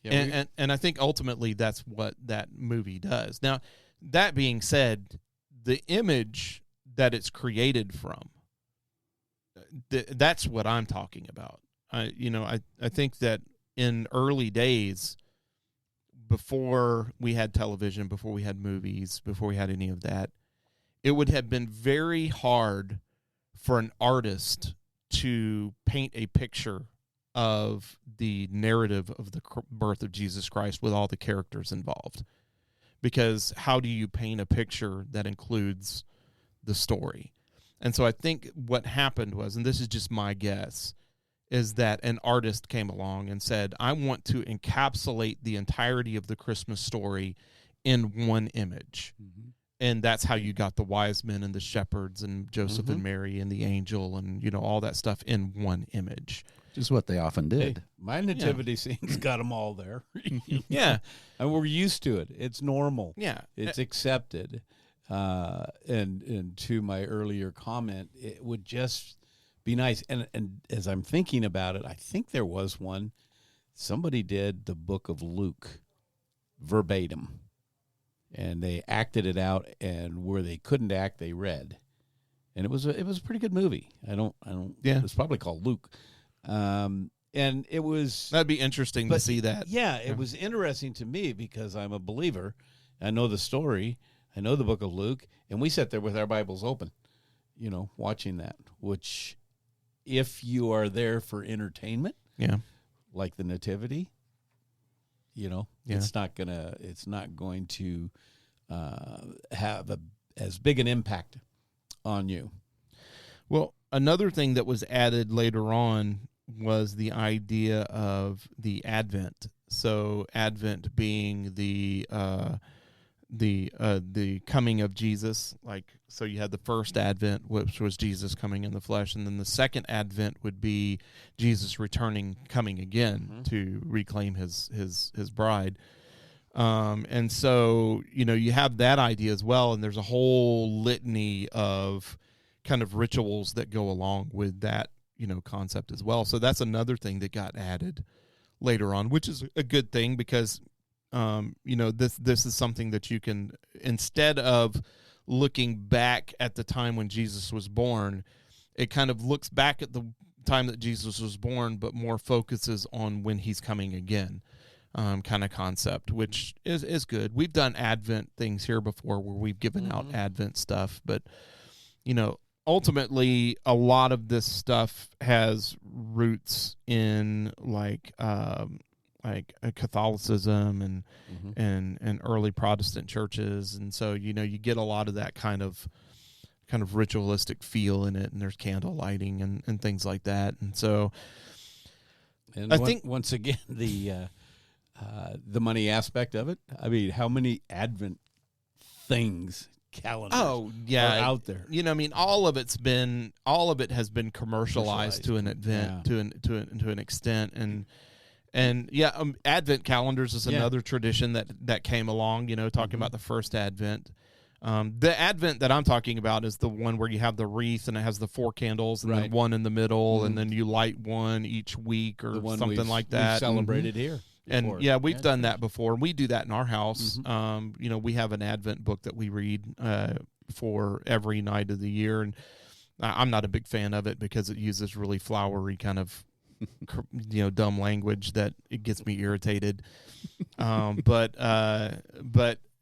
And I think ultimately that's what that movie does. Now, that being said, the image that it's created from, that's what I'm talking about. I think that in early days, before we had television, before we had movies, before we had any of that, it would have been very hard for an artist to paint a picture of the narrative of the birth of Jesus Christ with all the characters involved. Because how do you paint a picture that includes the story? And so I think what happened was, and this is just my guess, is that an artist came along and said, I want to encapsulate the entirety of the Christmas story in one image. And that's how you got the wise men and the shepherds and Joseph and Mary and the angel and, all that stuff in one image. Which is what they often did. Hey, my nativity scene's got them all there. Yeah. And we're used to it. It's normal. Yeah. It's accepted. And to my earlier comment, it would just be nice. And as I'm thinking about it, I think there was one. Somebody did the book of Luke verbatim. And they acted it out, and where they couldn't act, they read, and it was a pretty good movie. Yeah, it's probably called Luke, and it was that'd be interesting to see that. Yeah, it was interesting to me because I'm a believer. I know the story, I know the book of Luke, and we sat there with our Bibles open, watching that. Which, if you are there for entertainment, like the Nativity. It's not going to have as big an impact on you. Well, another thing that was added later on was the idea of the Advent. So Advent being the coming of Jesus. So you had the first Advent, which was Jesus coming in the flesh, and then the second Advent would be Jesus coming again to reclaim his bride. And so, you have that idea as well, and there's a whole litany of kind of rituals that go along with that, concept as well. So that's another thing that got added later on, which is a good thing because, this is something that you can, instead of looking back at the time when Jesus was born, it kind of looks back at time that Jesus was born, but more focuses on when he's coming again, kind of concept, which is good. We've done Advent things here before where we've given out Advent stuff, but ultimately a lot of this stuff has roots in like Catholicism and early Protestant churches, and so you get a lot of that kind of ritualistic feel in it, and there's candle lighting and things like that, and so I think once again the money aspect of it. I mean, how many Advent things, calendars are out there? All of it has been commercialized to an event, to an extent, and Advent calendars is another tradition that came along. Talking about the first Advent. The Advent that I'm talking about is the one where you have the wreath and it has the 4 candles and then one in the middle, and then you light one each week or something like that. We've celebrated here. And we've done that before. We do that in our house. We have an Advent book that we read for every night of the year, and I'm not a big fan of it because it uses really flowery kind of dumb language that it gets me irritated. But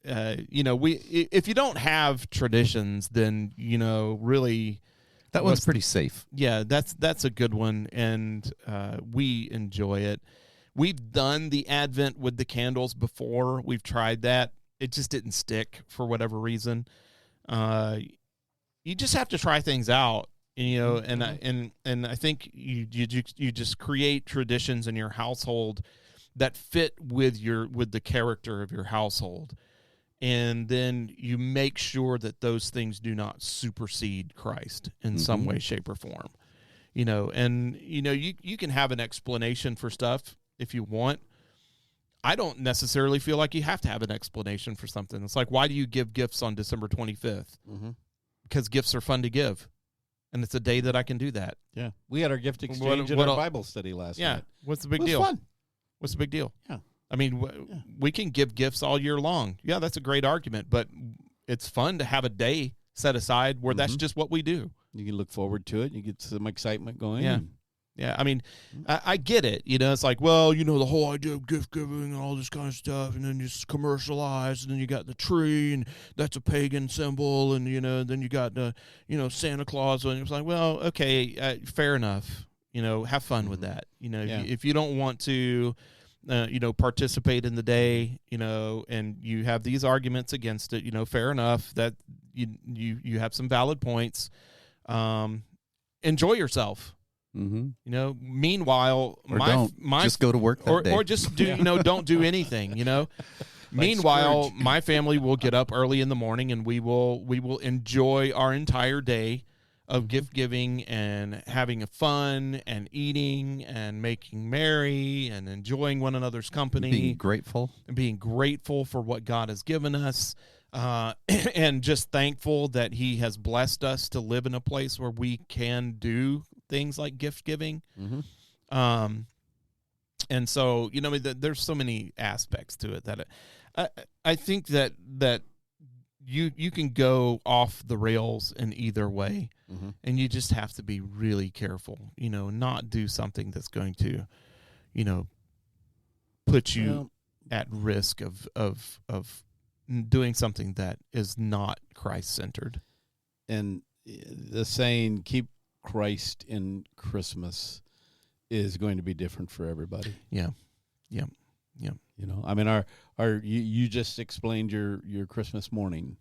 if you don't have traditions, then really that one's pretty safe. Yeah, that's a good one, and we enjoy it. We've done the Advent with the candles before. We've tried that. It just didn't stick for whatever reason. You just have to try things out, and I think you just create traditions in your household that fit with the character of your household. And then you make sure that those things do not supersede Christ in some way, shape, or form. You can have an explanation for stuff if you want. I don't necessarily feel like you have to have an explanation for something. It's like, why do you give gifts on December 25th? Because gifts are fun to give. And it's a day that I can do that. Yeah. We had our gift exchange at our Bible study last night. What's the big deal? It was fun. What's the big deal? Yeah. I mean, we can give gifts all year long. Yeah, that's a great argument, but it's fun to have a day set aside where that's just what we do. You can look forward to it. You get some excitement going. Yeah. Yeah, I mean, I get it. It's like, well, the whole idea of gift giving and all this kind of stuff, and then it's commercialized, and then you got the tree, and that's a pagan symbol, and, then you got the, Santa Claus, and it's like, well, okay, fair enough. Have fun with that. If you don't want to, participate in the day, and you have these arguments against it, fair enough. That you have some valid points. Enjoy yourself. Meanwhile, just go to work that day. Or just do don't do anything. Meanwhile, my family will get up early in the morning, and we will enjoy our entire day of gift giving and having fun and eating and making merry and enjoying one another's company, being grateful for what God has given us, and just thankful that He has blessed us to live in a place where we can do things like gift giving. And so, there's so many aspects to it that I think that you can go off the rails in either way, and you just have to be really careful, not do something that's going to, put you at risk of doing something that is not Christ-centered. And the saying, keep Christ in Christmas, is going to be different for everybody. Yeah. I mean, you just explained your Christmas morning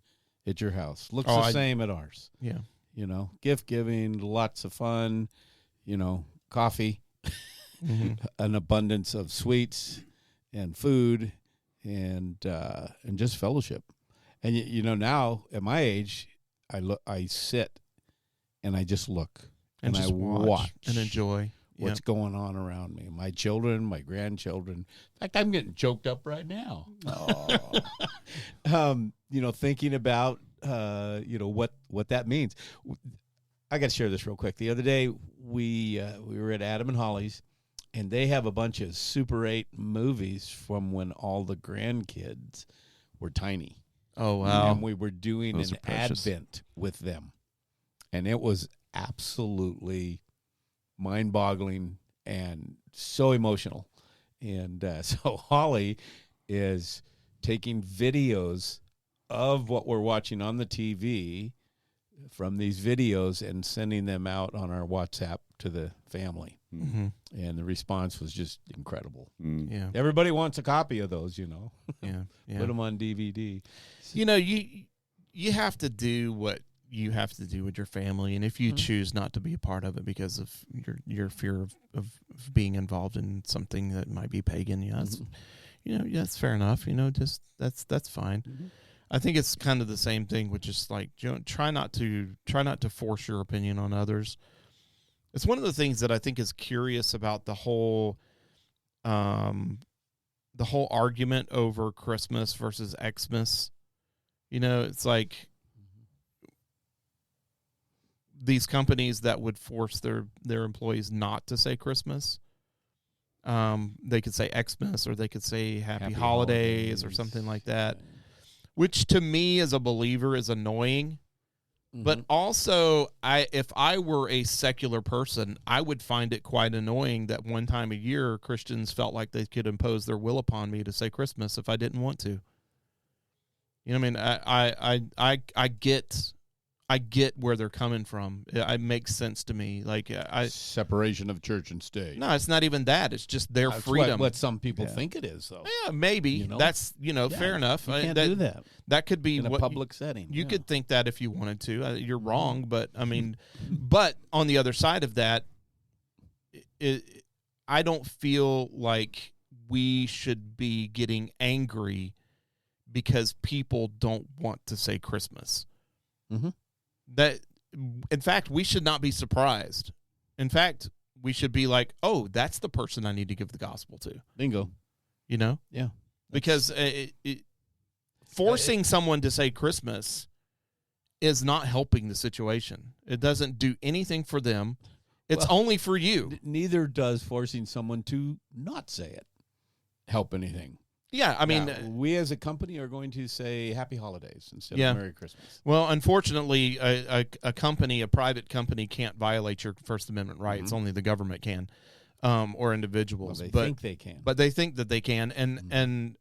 at your house. Looks the same at ours. Yeah. Gift giving, lots of fun, coffee, an abundance of sweets and food and just fellowship. And now at my age, I sit and I just look and just I watch and enjoy what's going on around me. My children, my grandchildren. In fact, I'm getting choked up right now. Thinking about what that means. I got to share this real quick. The other day we were at Adam and Holly's, and they have a bunch of Super 8 movies from when all the grandkids were tiny. Oh, wow. And we were doing an Advent with them. And it was absolutely mind-boggling and so emotional. And so Holly is taking videos of what we're watching on the TV from these videos and sending them out on our WhatsApp to the family. Mm-hmm. And the response was just incredible. Yeah. Everybody wants a copy of those, you know. Yeah. Yeah. Put them on DVD. You know, you have to do what you have to do with your family, and if you choose not to be a part of it because of your fear of being involved in something that might be pagan, that's that's fair enough. Just that's fine. Mm-hmm. I think it's kind of the same thing with just like try not to force your opinion on others. It's one of the things that I think is curious about the whole argument over Christmas versus Xmas. It's like these companies that would force their employees not to say Christmas. They could say Xmas, or they could say Happy Holidays or something like that, which to me as a believer is annoying. But also, if I were a secular person, I would find it quite annoying that one time a year Christians felt like they could impose their will upon me to say Christmas if I didn't want to. You know what I mean? I get where they're coming from. It makes sense to me. Like separation of church and state. No, it's not even that. It's just their freedom. What some people think it is, though. Yeah, maybe that's fair enough. You can't do that. That could be in a public setting. You could think that if you wanted to. You're wrong, but I mean, but on the other side of that, I don't feel like we should be getting angry because people don't want to say Christmas. Mm-hmm. That, in fact, we should not be surprised. In fact, we should be like, oh, that's the person I need to give the gospel to. Bingo. Yeah. Because forcing someone to say Christmas is not helping the situation. It doesn't do anything for them. It's only for you. Neither does forcing someone to not say it help anything. Yeah, I mean, we as a company are going to say Happy Holidays instead of Merry Christmas. Well, unfortunately, a private company can't violate your First Amendment rights. Only the government can, or individuals. Well, they think they can. But they think that they can, and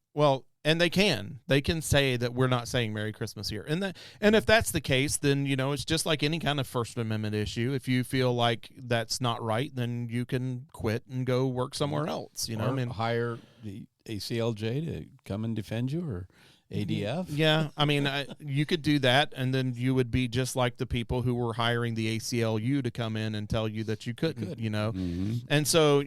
they can. They can say that we're not saying Merry Christmas here, and if that's the case, then it's just like any kind of First Amendment issue. If you feel like that's not right, then you can quit and go work somewhere else. Or hire the ACLJ to come and defend you, or ADF. Yeah, I mean, you could do that, and then you would be just like the people who were hiring the ACLU to come in and tell you that you couldn't, And so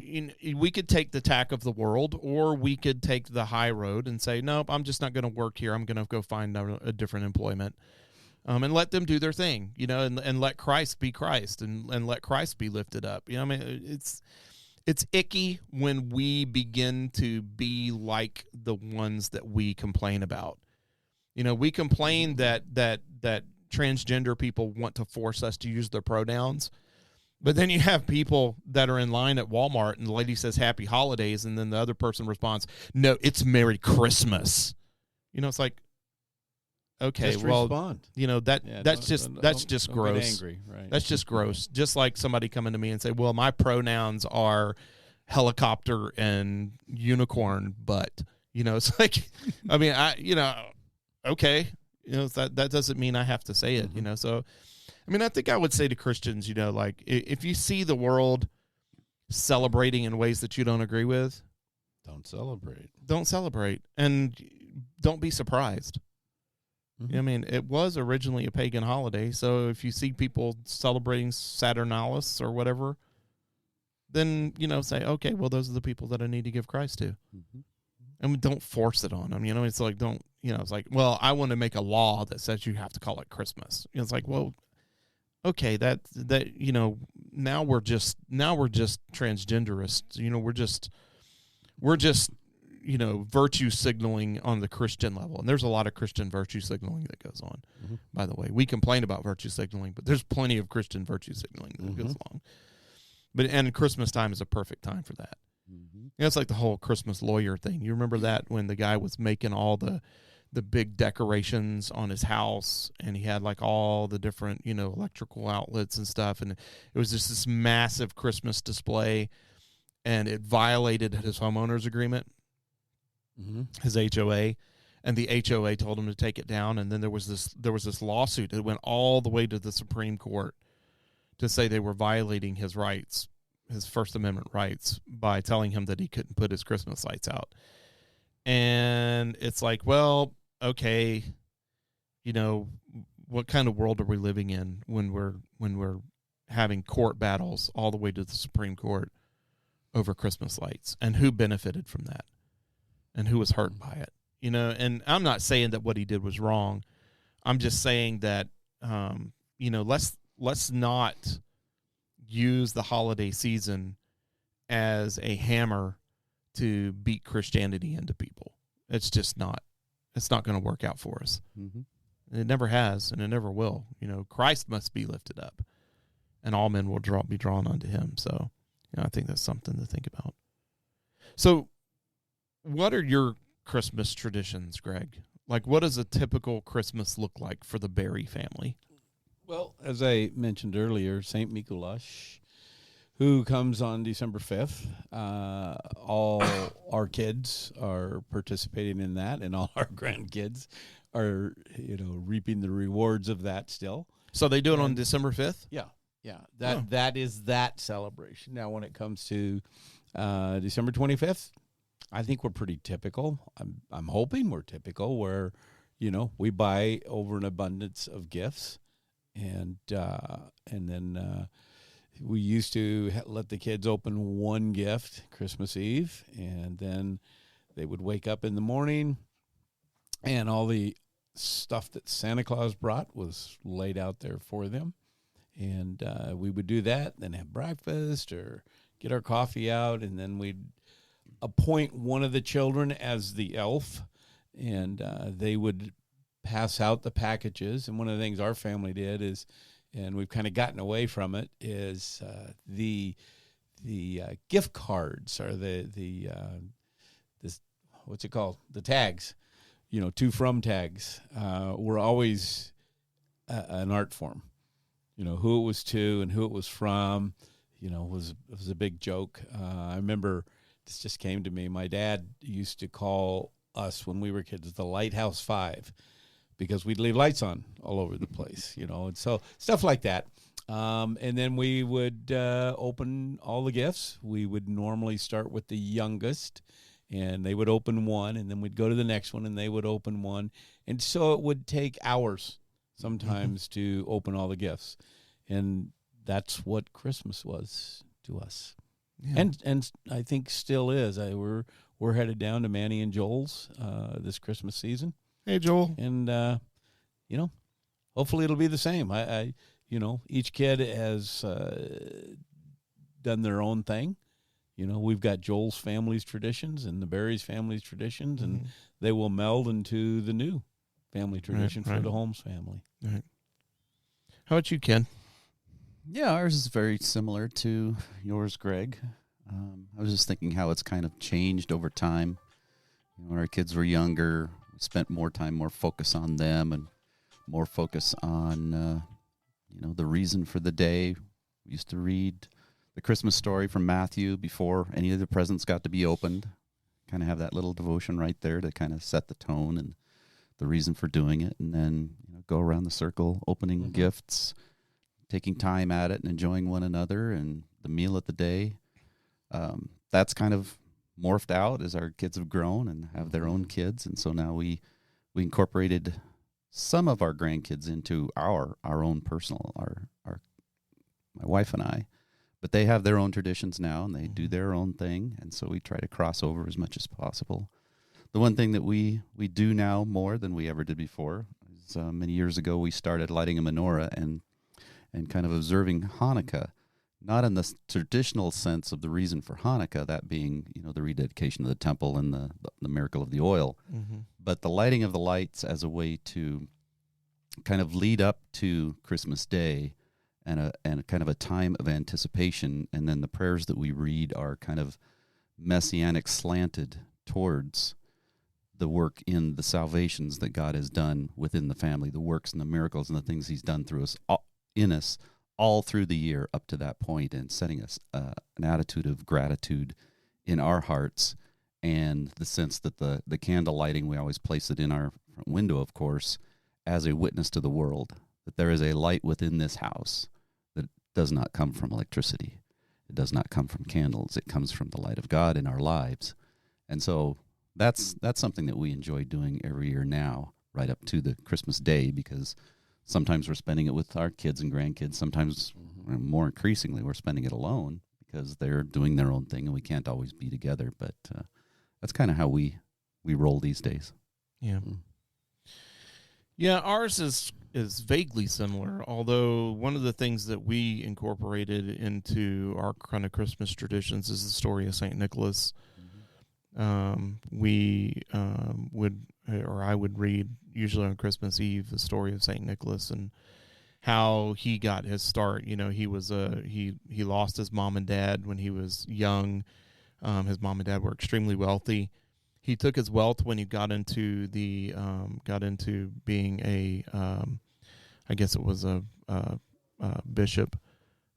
we could take the tack of the world, or we could take the high road and say, nope, I'm just not going to work here. I'm going to go find a different employment, and let them do their thing, and let Christ be Christ, and let Christ be lifted up. I mean, it's icky when we begin to be like the ones that we complain about. We complain that transgender people want to force us to use their pronouns, but then you have people that are in line at Walmart and the lady says Happy Holidays, and then the other person responds, no, it's Merry Christmas. It's like, okay, just well, respond. That's just gross. Get angry, right? That's just gross. Just like somebody coming to me and say, "Well, my pronouns are helicopter and unicorn," but it's like, I mean, okay, that doesn't mean I have to say it, So, I mean, I think I would say to Christians, like if you see the world celebrating in ways that you don't agree with, don't celebrate. Don't celebrate, and don't be surprised. I mean, it was originally a pagan holiday, so if you see people celebrating Saturnalis or whatever, then, say, okay, well, those are the people that I need to give Christ to. And don't force it on them, It's like, it's like, well, I want to make a law that says you have to call it Christmas. It's like, well, okay, that now we're just transgenderists. We're just virtue signaling on the Christian level. And there's a lot of Christian virtue signaling that goes on, by the way. We complain about virtue signaling, but there's plenty of Christian virtue signaling that goes along. And Christmas time is a perfect time for that. It's like the whole Christmas lawyer thing. You remember that when the guy was making all the the big decorations on his house, and he had like all the different, electrical outlets and stuff, and it was just this massive Christmas display, and it violated his homeowner's agreement, his HOA, and the HOA told him to take it down, and then there was this lawsuit that went all the way to the Supreme Court to say they were violating his rights, his First Amendment rights, by telling him that he couldn't put his Christmas lights out. And it's like, well, okay, what kind of world are we living in when we're having court battles all the way to the Supreme Court over Christmas lights, and who benefited from that and who was hurt by it? And I'm not saying that what he did was wrong. I'm just saying that, let's not use the holiday season as a hammer to beat Christianity into people. It's not going to work out for us. Mm-hmm. It never has, and it never will. Christ must be lifted up, and all men will be drawn unto him. So, I think that's something to think about. So, what are your Christmas traditions, Greg? Like, what does a typical Christmas look like for the Berry family? Well, as I mentioned earlier, St. Mikuláš, who comes on December 5th. All our kids are participating in that, and all our grandkids are, reaping the rewards of that still. So they do it on December 5th? Yeah. That is that celebration. Now, when it comes to December 25th, I think we're pretty typical. I'm hoping we're typical, where, we buy over an abundance of gifts, and then we used to let the kids open one gift Christmas Eve, and then they would wake up in the morning, and all the stuff that Santa Claus brought was laid out there for them. And we would do that, then have breakfast or get our coffee out, and then we'd appoint one of the children as the elf, and they would pass out the packages. And one of the things our family did is, and we've kind of gotten away from it, is the gift cards, or the what's it called? The tags, to from tags, were always an art form. Who it was to and who it was from, was a big joke. I remember, this just came to me, my dad used to call us when we were kids the Lighthouse Five, because we'd leave lights on all over the place, and so stuff like that. And then we would open all the gifts. We would normally start with the youngest, and they would open one, and then we'd go to the next one, and they would open one. And so it would take hours sometimes to open all the gifts. And that's what Christmas was to us. Yeah. And I think still is. We're headed down to Manny and Joel's this Christmas season. Hey, Joel. And, hopefully it'll be the same. I each kid has done their own thing. We've got Joel's family's traditions and the Berry's family's traditions, and they will meld into the new family tradition for the Holmes family. Right. How about you, Ken? Yeah, ours is very similar to yours, Greg. I was just thinking how it's kind of changed over time. When our kids were younger, we spent more time, more focus on them, and more focus on, the reason for the day. We used to read the Christmas story from Matthew before any of the presents got to be opened. Kind of have that little devotion right there to kind of set the tone and the reason for doing it, and then go around the circle, opening gifts, taking time at it and enjoying one another and the meal at the day. That's kind of morphed out as our kids have grown and have their own kids, and so now we incorporated some of our grandkids into our own personal, my wife and I, but they have their own traditions now, and they do their own thing, and so we try to cross over as much as possible. The one thing that we do now more than we ever did before is many years ago we started lighting a menorah and kind of observing Hanukkah, not in the traditional sense of the reason for Hanukkah, that being the rededication of the temple and the miracle of the oil, but the lighting of the lights as a way to kind of lead up to Christmas Day and a kind of a time of anticipation, and then the prayers that we read are kind of messianic slanted towards the work in the salvations that God has done within the family, the works and the miracles and the things he's done through us, in us, all through the year up to that point, and setting us an attitude of gratitude in our hearts, and the sense that the candle lighting, we always place it in our front window, of course, as a witness to the world, that there is a light within this house that does not come from electricity. It does not come from candles. It comes from the light of God in our lives. And so that's something that we enjoy doing every year now, right up to the Christmas day, because sometimes we're spending it with our kids and grandkids. Sometimes, more increasingly, we're spending it alone because they're doing their own thing and we can't always be together. But that's kind of how we roll these days. Yeah. Yeah, ours is vaguely similar, although one of the things that we incorporated into our kind of Christmas traditions is the story of St. Nicholas. I would read, usually on Christmas Eve, the story of St. Nicholas and how he got his start. You know, he lost his mom and dad when he was young. His mom and dad were extremely wealthy. He took his wealth when he got into being a, I guess it was a bishop,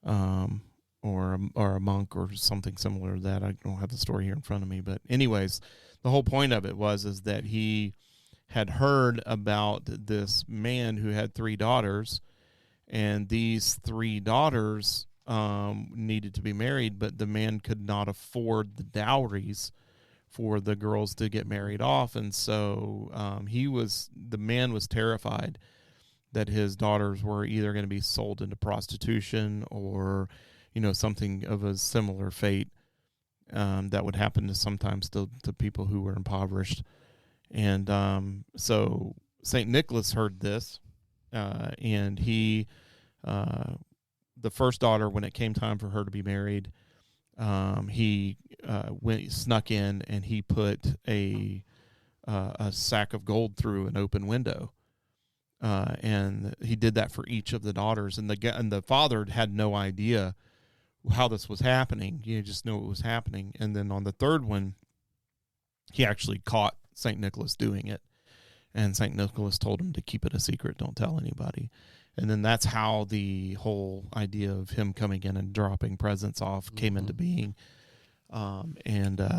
or a monk or something similar to that. I don't have the story here in front of me, but anyways, the whole point of it is that he had heard about this man who had 3 daughters, and these 3 daughters needed to be married, but the man could not afford the dowries for the girls to get married off, and so the man was terrified that his daughters were either going to be sold into prostitution or, you know, something of a similar fate that would happen to people who were impoverished. And so St. Nicholas heard this, and he, the first daughter, when it came time for her to be married, he snuck in and he put a sack of gold through an open window. And he did that for each of the daughters, and the father had no idea how this was happening. You just knew it was happening. And then on the third one, he actually caught St. Nicholas doing it, and St. Nicholas told him to keep it a secret, don't tell anybody. And then that's how the whole idea of him coming in and dropping presents off came into being.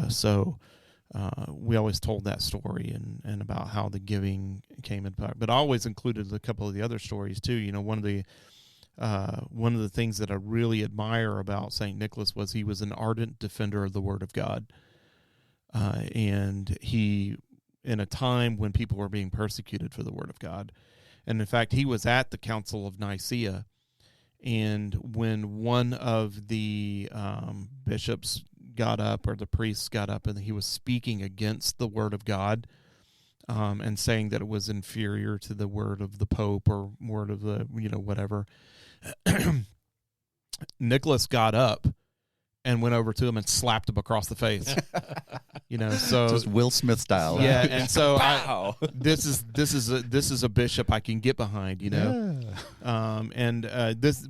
So we always told that story and about how the giving came into, but I always included a couple of the other stories too. You know, one of the things that I really admire about St. Nicholas was he was an ardent defender of the Word of God. And he, in a time when people were being persecuted for the Word of God. And in fact, he was at the Council of Nicaea, and when one of the bishops got up, or the priests got up, and he was speaking against the Word of God, and saying that it was inferior to the word of the Pope or word of the, whatever, Nicholas got up and went over to him and slapped him across the face. So just Will Smith style. Yeah, and so this is a bishop I can get behind. This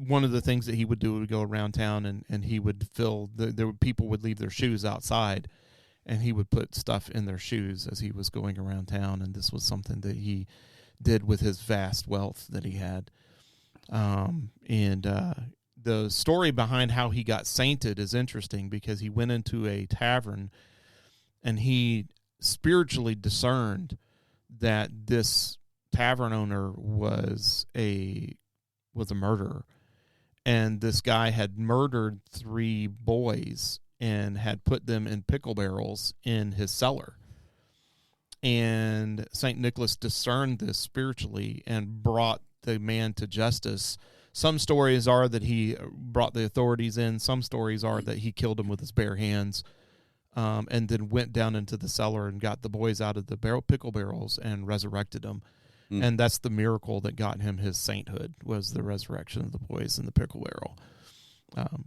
one of the things that he would do would go around town and he would people would leave their shoes outside, and he would put stuff in their shoes as he was going around town, and this was something that he did with his vast wealth that he had. The story behind how he got sainted is interesting, because he went into a tavern and he spiritually discerned that this tavern owner was a murderer, and this guy had murdered 3 boys and had put them in pickle barrels in his cellar. And St. Nicholas discerned this spiritually and brought the man to justice. Some stories are that he brought the authorities in. Some stories are that he killed him with his bare hands, and then went down into the cellar and got the boys out of the pickle barrels and resurrected them. And that's the miracle that got him his sainthood, was the resurrection of the boys in the pickle barrel.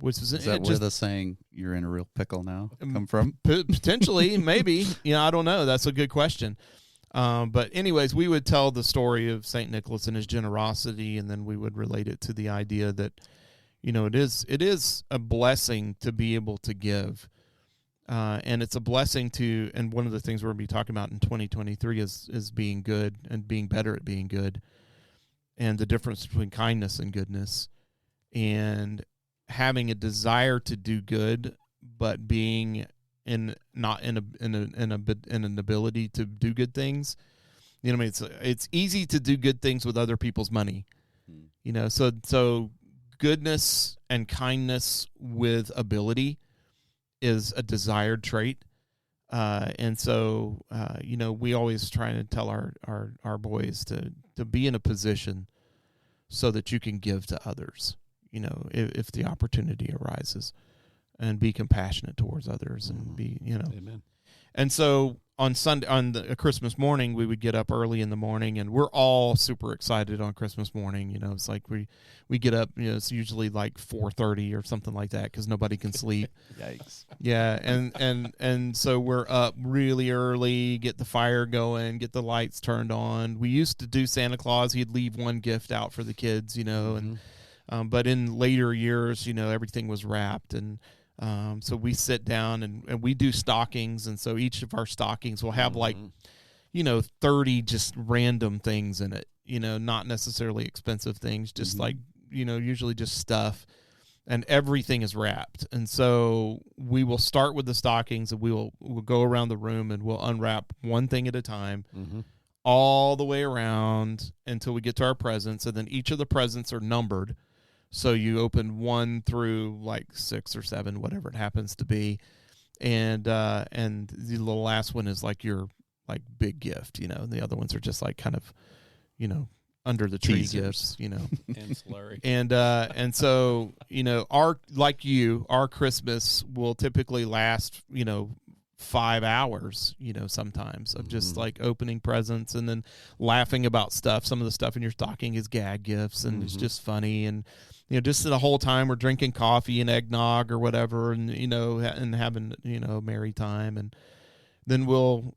Which is that where the saying "you're in a real pickle now" come from? Potentially, maybe. I don't know. That's a good question. But anyways, we would tell the story of St. Nicholas and his generosity, and then we would relate it to the idea that, it is a blessing to be able to give. And it's a blessing to, and one of the things we're going to be talking about in 2023 is being good and being better at being good, and the difference between kindness and goodness, and having a desire to do good, but being not in an ability to do good things. You know what I mean? It's easy to do good things with other people's money. You know, so goodness and kindness with ability is a desired trait. And so, you know, we always try to tell our boys to be in a position so that you can give to others, you know, if the opportunity arises, and be compassionate towards others, and be, you know. Amen. And so on Sunday, on Christmas morning, we would get up early in the morning, and we're all super excited on Christmas morning. You know, it's like we get up, you know, it's usually like 4:30 or something like that, because nobody can sleep. Yikes. Yeah, and so we're up really early, get the fire going, get the lights turned on. We used to do Santa Claus. He'd leave one gift out for the kids, you know, and but in later years, you know, everything was wrapped, and so we sit down and we do stockings, and so each of our stockings will have like, you know, 30 just random things in it, you know, not necessarily expensive things, just like, you know, usually just stuff, and everything is wrapped. And so we will start with the stockings, and we'll go around the room, and we'll unwrap one thing at a time, all the way around until we get to our presents, and then each of the presents are numbered. So you open 1 through like 6 or 7, whatever it happens to be, and the last one is like your like big gift, you know. And the other ones are just like kind of, you know, under the tree gifts, you know, ancillary. And so, you know, our Christmas will typically last, you know, 5 hours, you know, sometimes, of just like opening presents and then laughing about stuff. Some of the stuff in your stocking is gag gifts, and it's just funny, and you know, just the whole time we're drinking coffee and eggnog or whatever, and you know, and having, you know, a merry time. And then we'll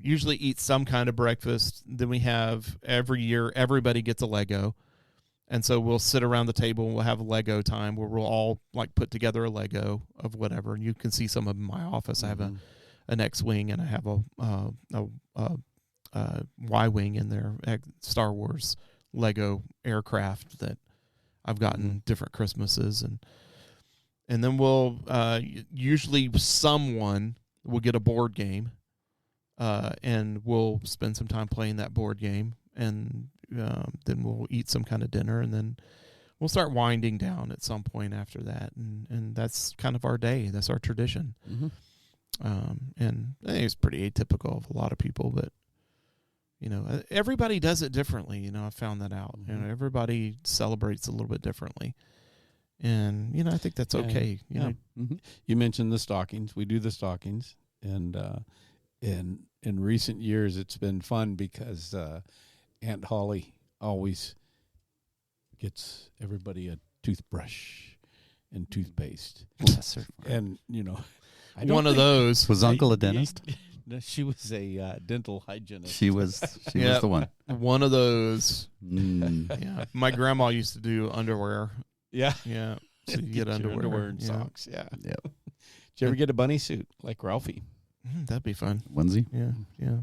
usually eat some kind of breakfast. Then we have, every year, everybody gets a Lego. And so we'll sit around the table and we'll have a Lego time where we'll all like put together a Lego of whatever. And you can see some of them in my office. I have an X-Wing, and I have a Y-Wing in there, Star Wars Lego aircraft that I've gotten different Christmases. And then we'll usually someone will get a board game, and we'll spend some time playing that board game, and then we'll eat some kind of dinner, and then we'll start winding down at some point after that, and that's kind of our day. That's our tradition. And I think it's pretty atypical of a lot of people, but you know, everybody does it differently. You know, I found that out. You know, everybody celebrates a little bit differently, and you know, I think that's okay. You know, You mentioned the stockings. We do the stockings, and in recent years, it's been fun because Aunt Holly always gets everybody a toothbrush and toothpaste. Bless her. And you know, one of those. Was Uncle a dentist? No, she was a dental hygienist. She was the one. One of those. Mm. Yeah, my grandma used to do underwear. Yeah. Yeah, so you get your underwear and yeah. socks. Yeah. Yep. Did you ever get a bunny suit like Ralphie? That'd be fun. Onesie. Yeah.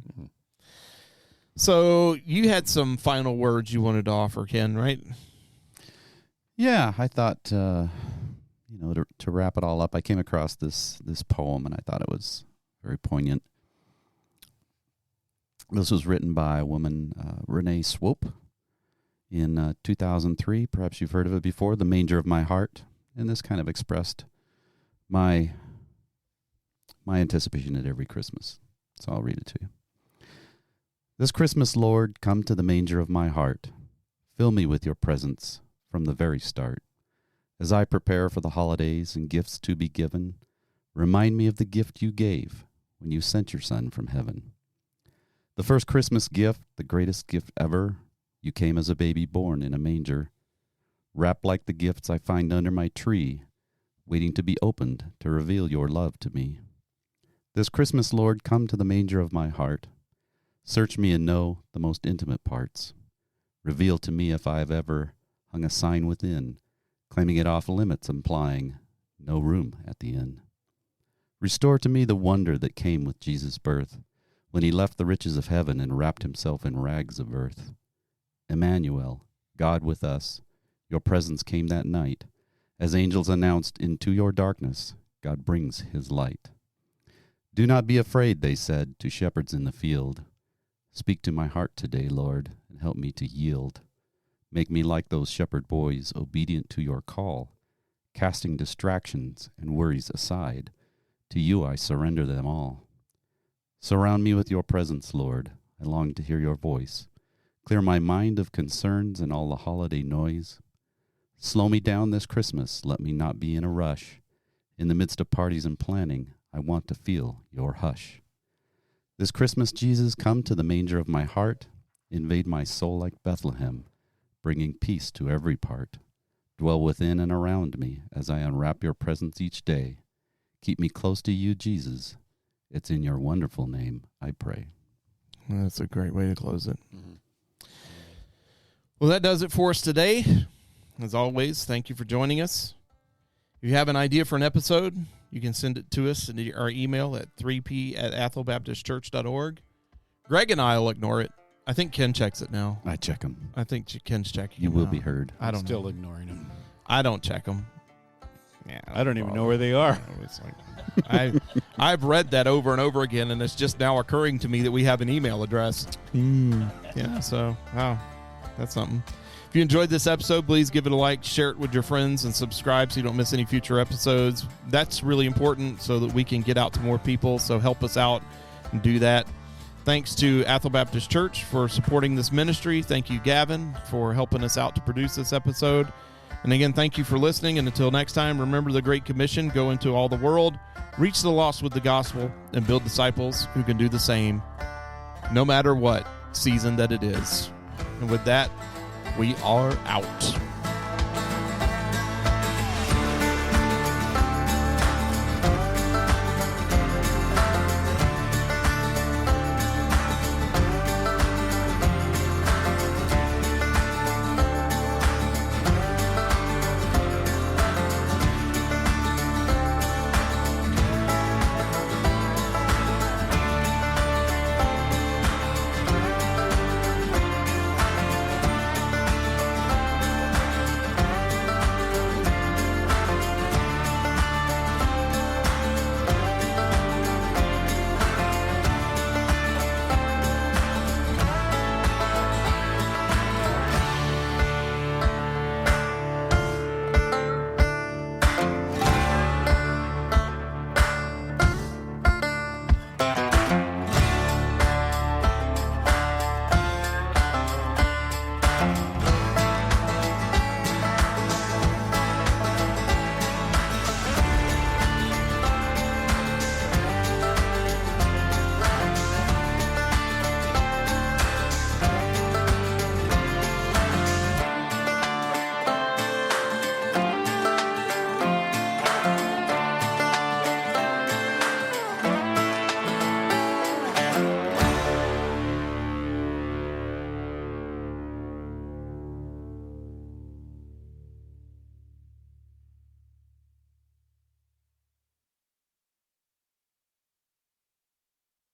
So you had some final words you wanted to offer, Ken, right? Yeah, I thought, you know, to wrap it all up, I came across this poem, and I thought it was very poignant. This was written by a woman, Renee Swope, in 2003. Perhaps you've heard of it before, The Manger of My Heart. And this kind of expressed my anticipation at every Christmas. So I'll read it to you. This Christmas, Lord, come to the manger of my heart. Fill me with your presence from the very start. As I prepare for the holidays and gifts to be given, remind me of the gift you gave when you sent your Son from heaven. The first Christmas gift, the greatest gift ever, you came as a baby born in a manger, wrapped like the gifts I find under my tree, waiting to be opened to reveal your love to me. This Christmas, Lord, come to the manger of my heart. Search me and know the most intimate parts. Reveal to me if I have ever hung a sign within, claiming it off limits, implying no room at the inn. Restore to me the wonder that came with Jesus' birth, when he left the riches of heaven and wrapped himself in rags of earth. Emmanuel, God with us, your presence came that night. As angels announced, into your darkness, God brings his light. Do not be afraid, they said to shepherds in the field. Speak to my heart today, Lord, and help me to yield. Make me like those shepherd boys, obedient to your call, casting distractions and worries aside. To you I surrender them all. Surround me with your presence, Lord. I long to hear your voice. Clear my mind of concerns and all the holiday noise. Slow me down this Christmas. Let me not be in a rush. In the midst of parties and planning, I want to feel your hush. This Christmas, Jesus, come to the manger of my heart. Invade my soul like Bethlehem, bringing peace to every part. Dwell within and around me as I unwrap your presence each day. Keep me close to you, Jesus. It's in your wonderful name I pray. That's a great way to close it. Mm-hmm. Well, that does it for us today. As always, thank you for joining us. If you have an idea for an episode, you can send it to us in our email at 3p@athelbaptistchurch.org. Greg and I will ignore it. I think Ken checks it now. I check them. I think Ken's checking. You will now. be heard. I don't still know. ignoring them. I don't check them. Yeah, I don't even know where they are. It's like, I've read that over and over again, and it's just now occurring to me that we have an email address. Yeah, so, wow, that's something. If you enjoyed this episode, please give it a like, share it with your friends, and subscribe so you don't miss any future episodes. That's really important so that we can get out to more people, so help us out and do that. Thanks to Athel Baptist Church for supporting this ministry. Thank you, Gavin, for helping us out to produce this episode. And again, thank you for listening. And until next time, remember the Great Commission, go into all the world, reach the lost with the gospel, and build disciples who can do the same, no matter what season that it is. And with that, we are out.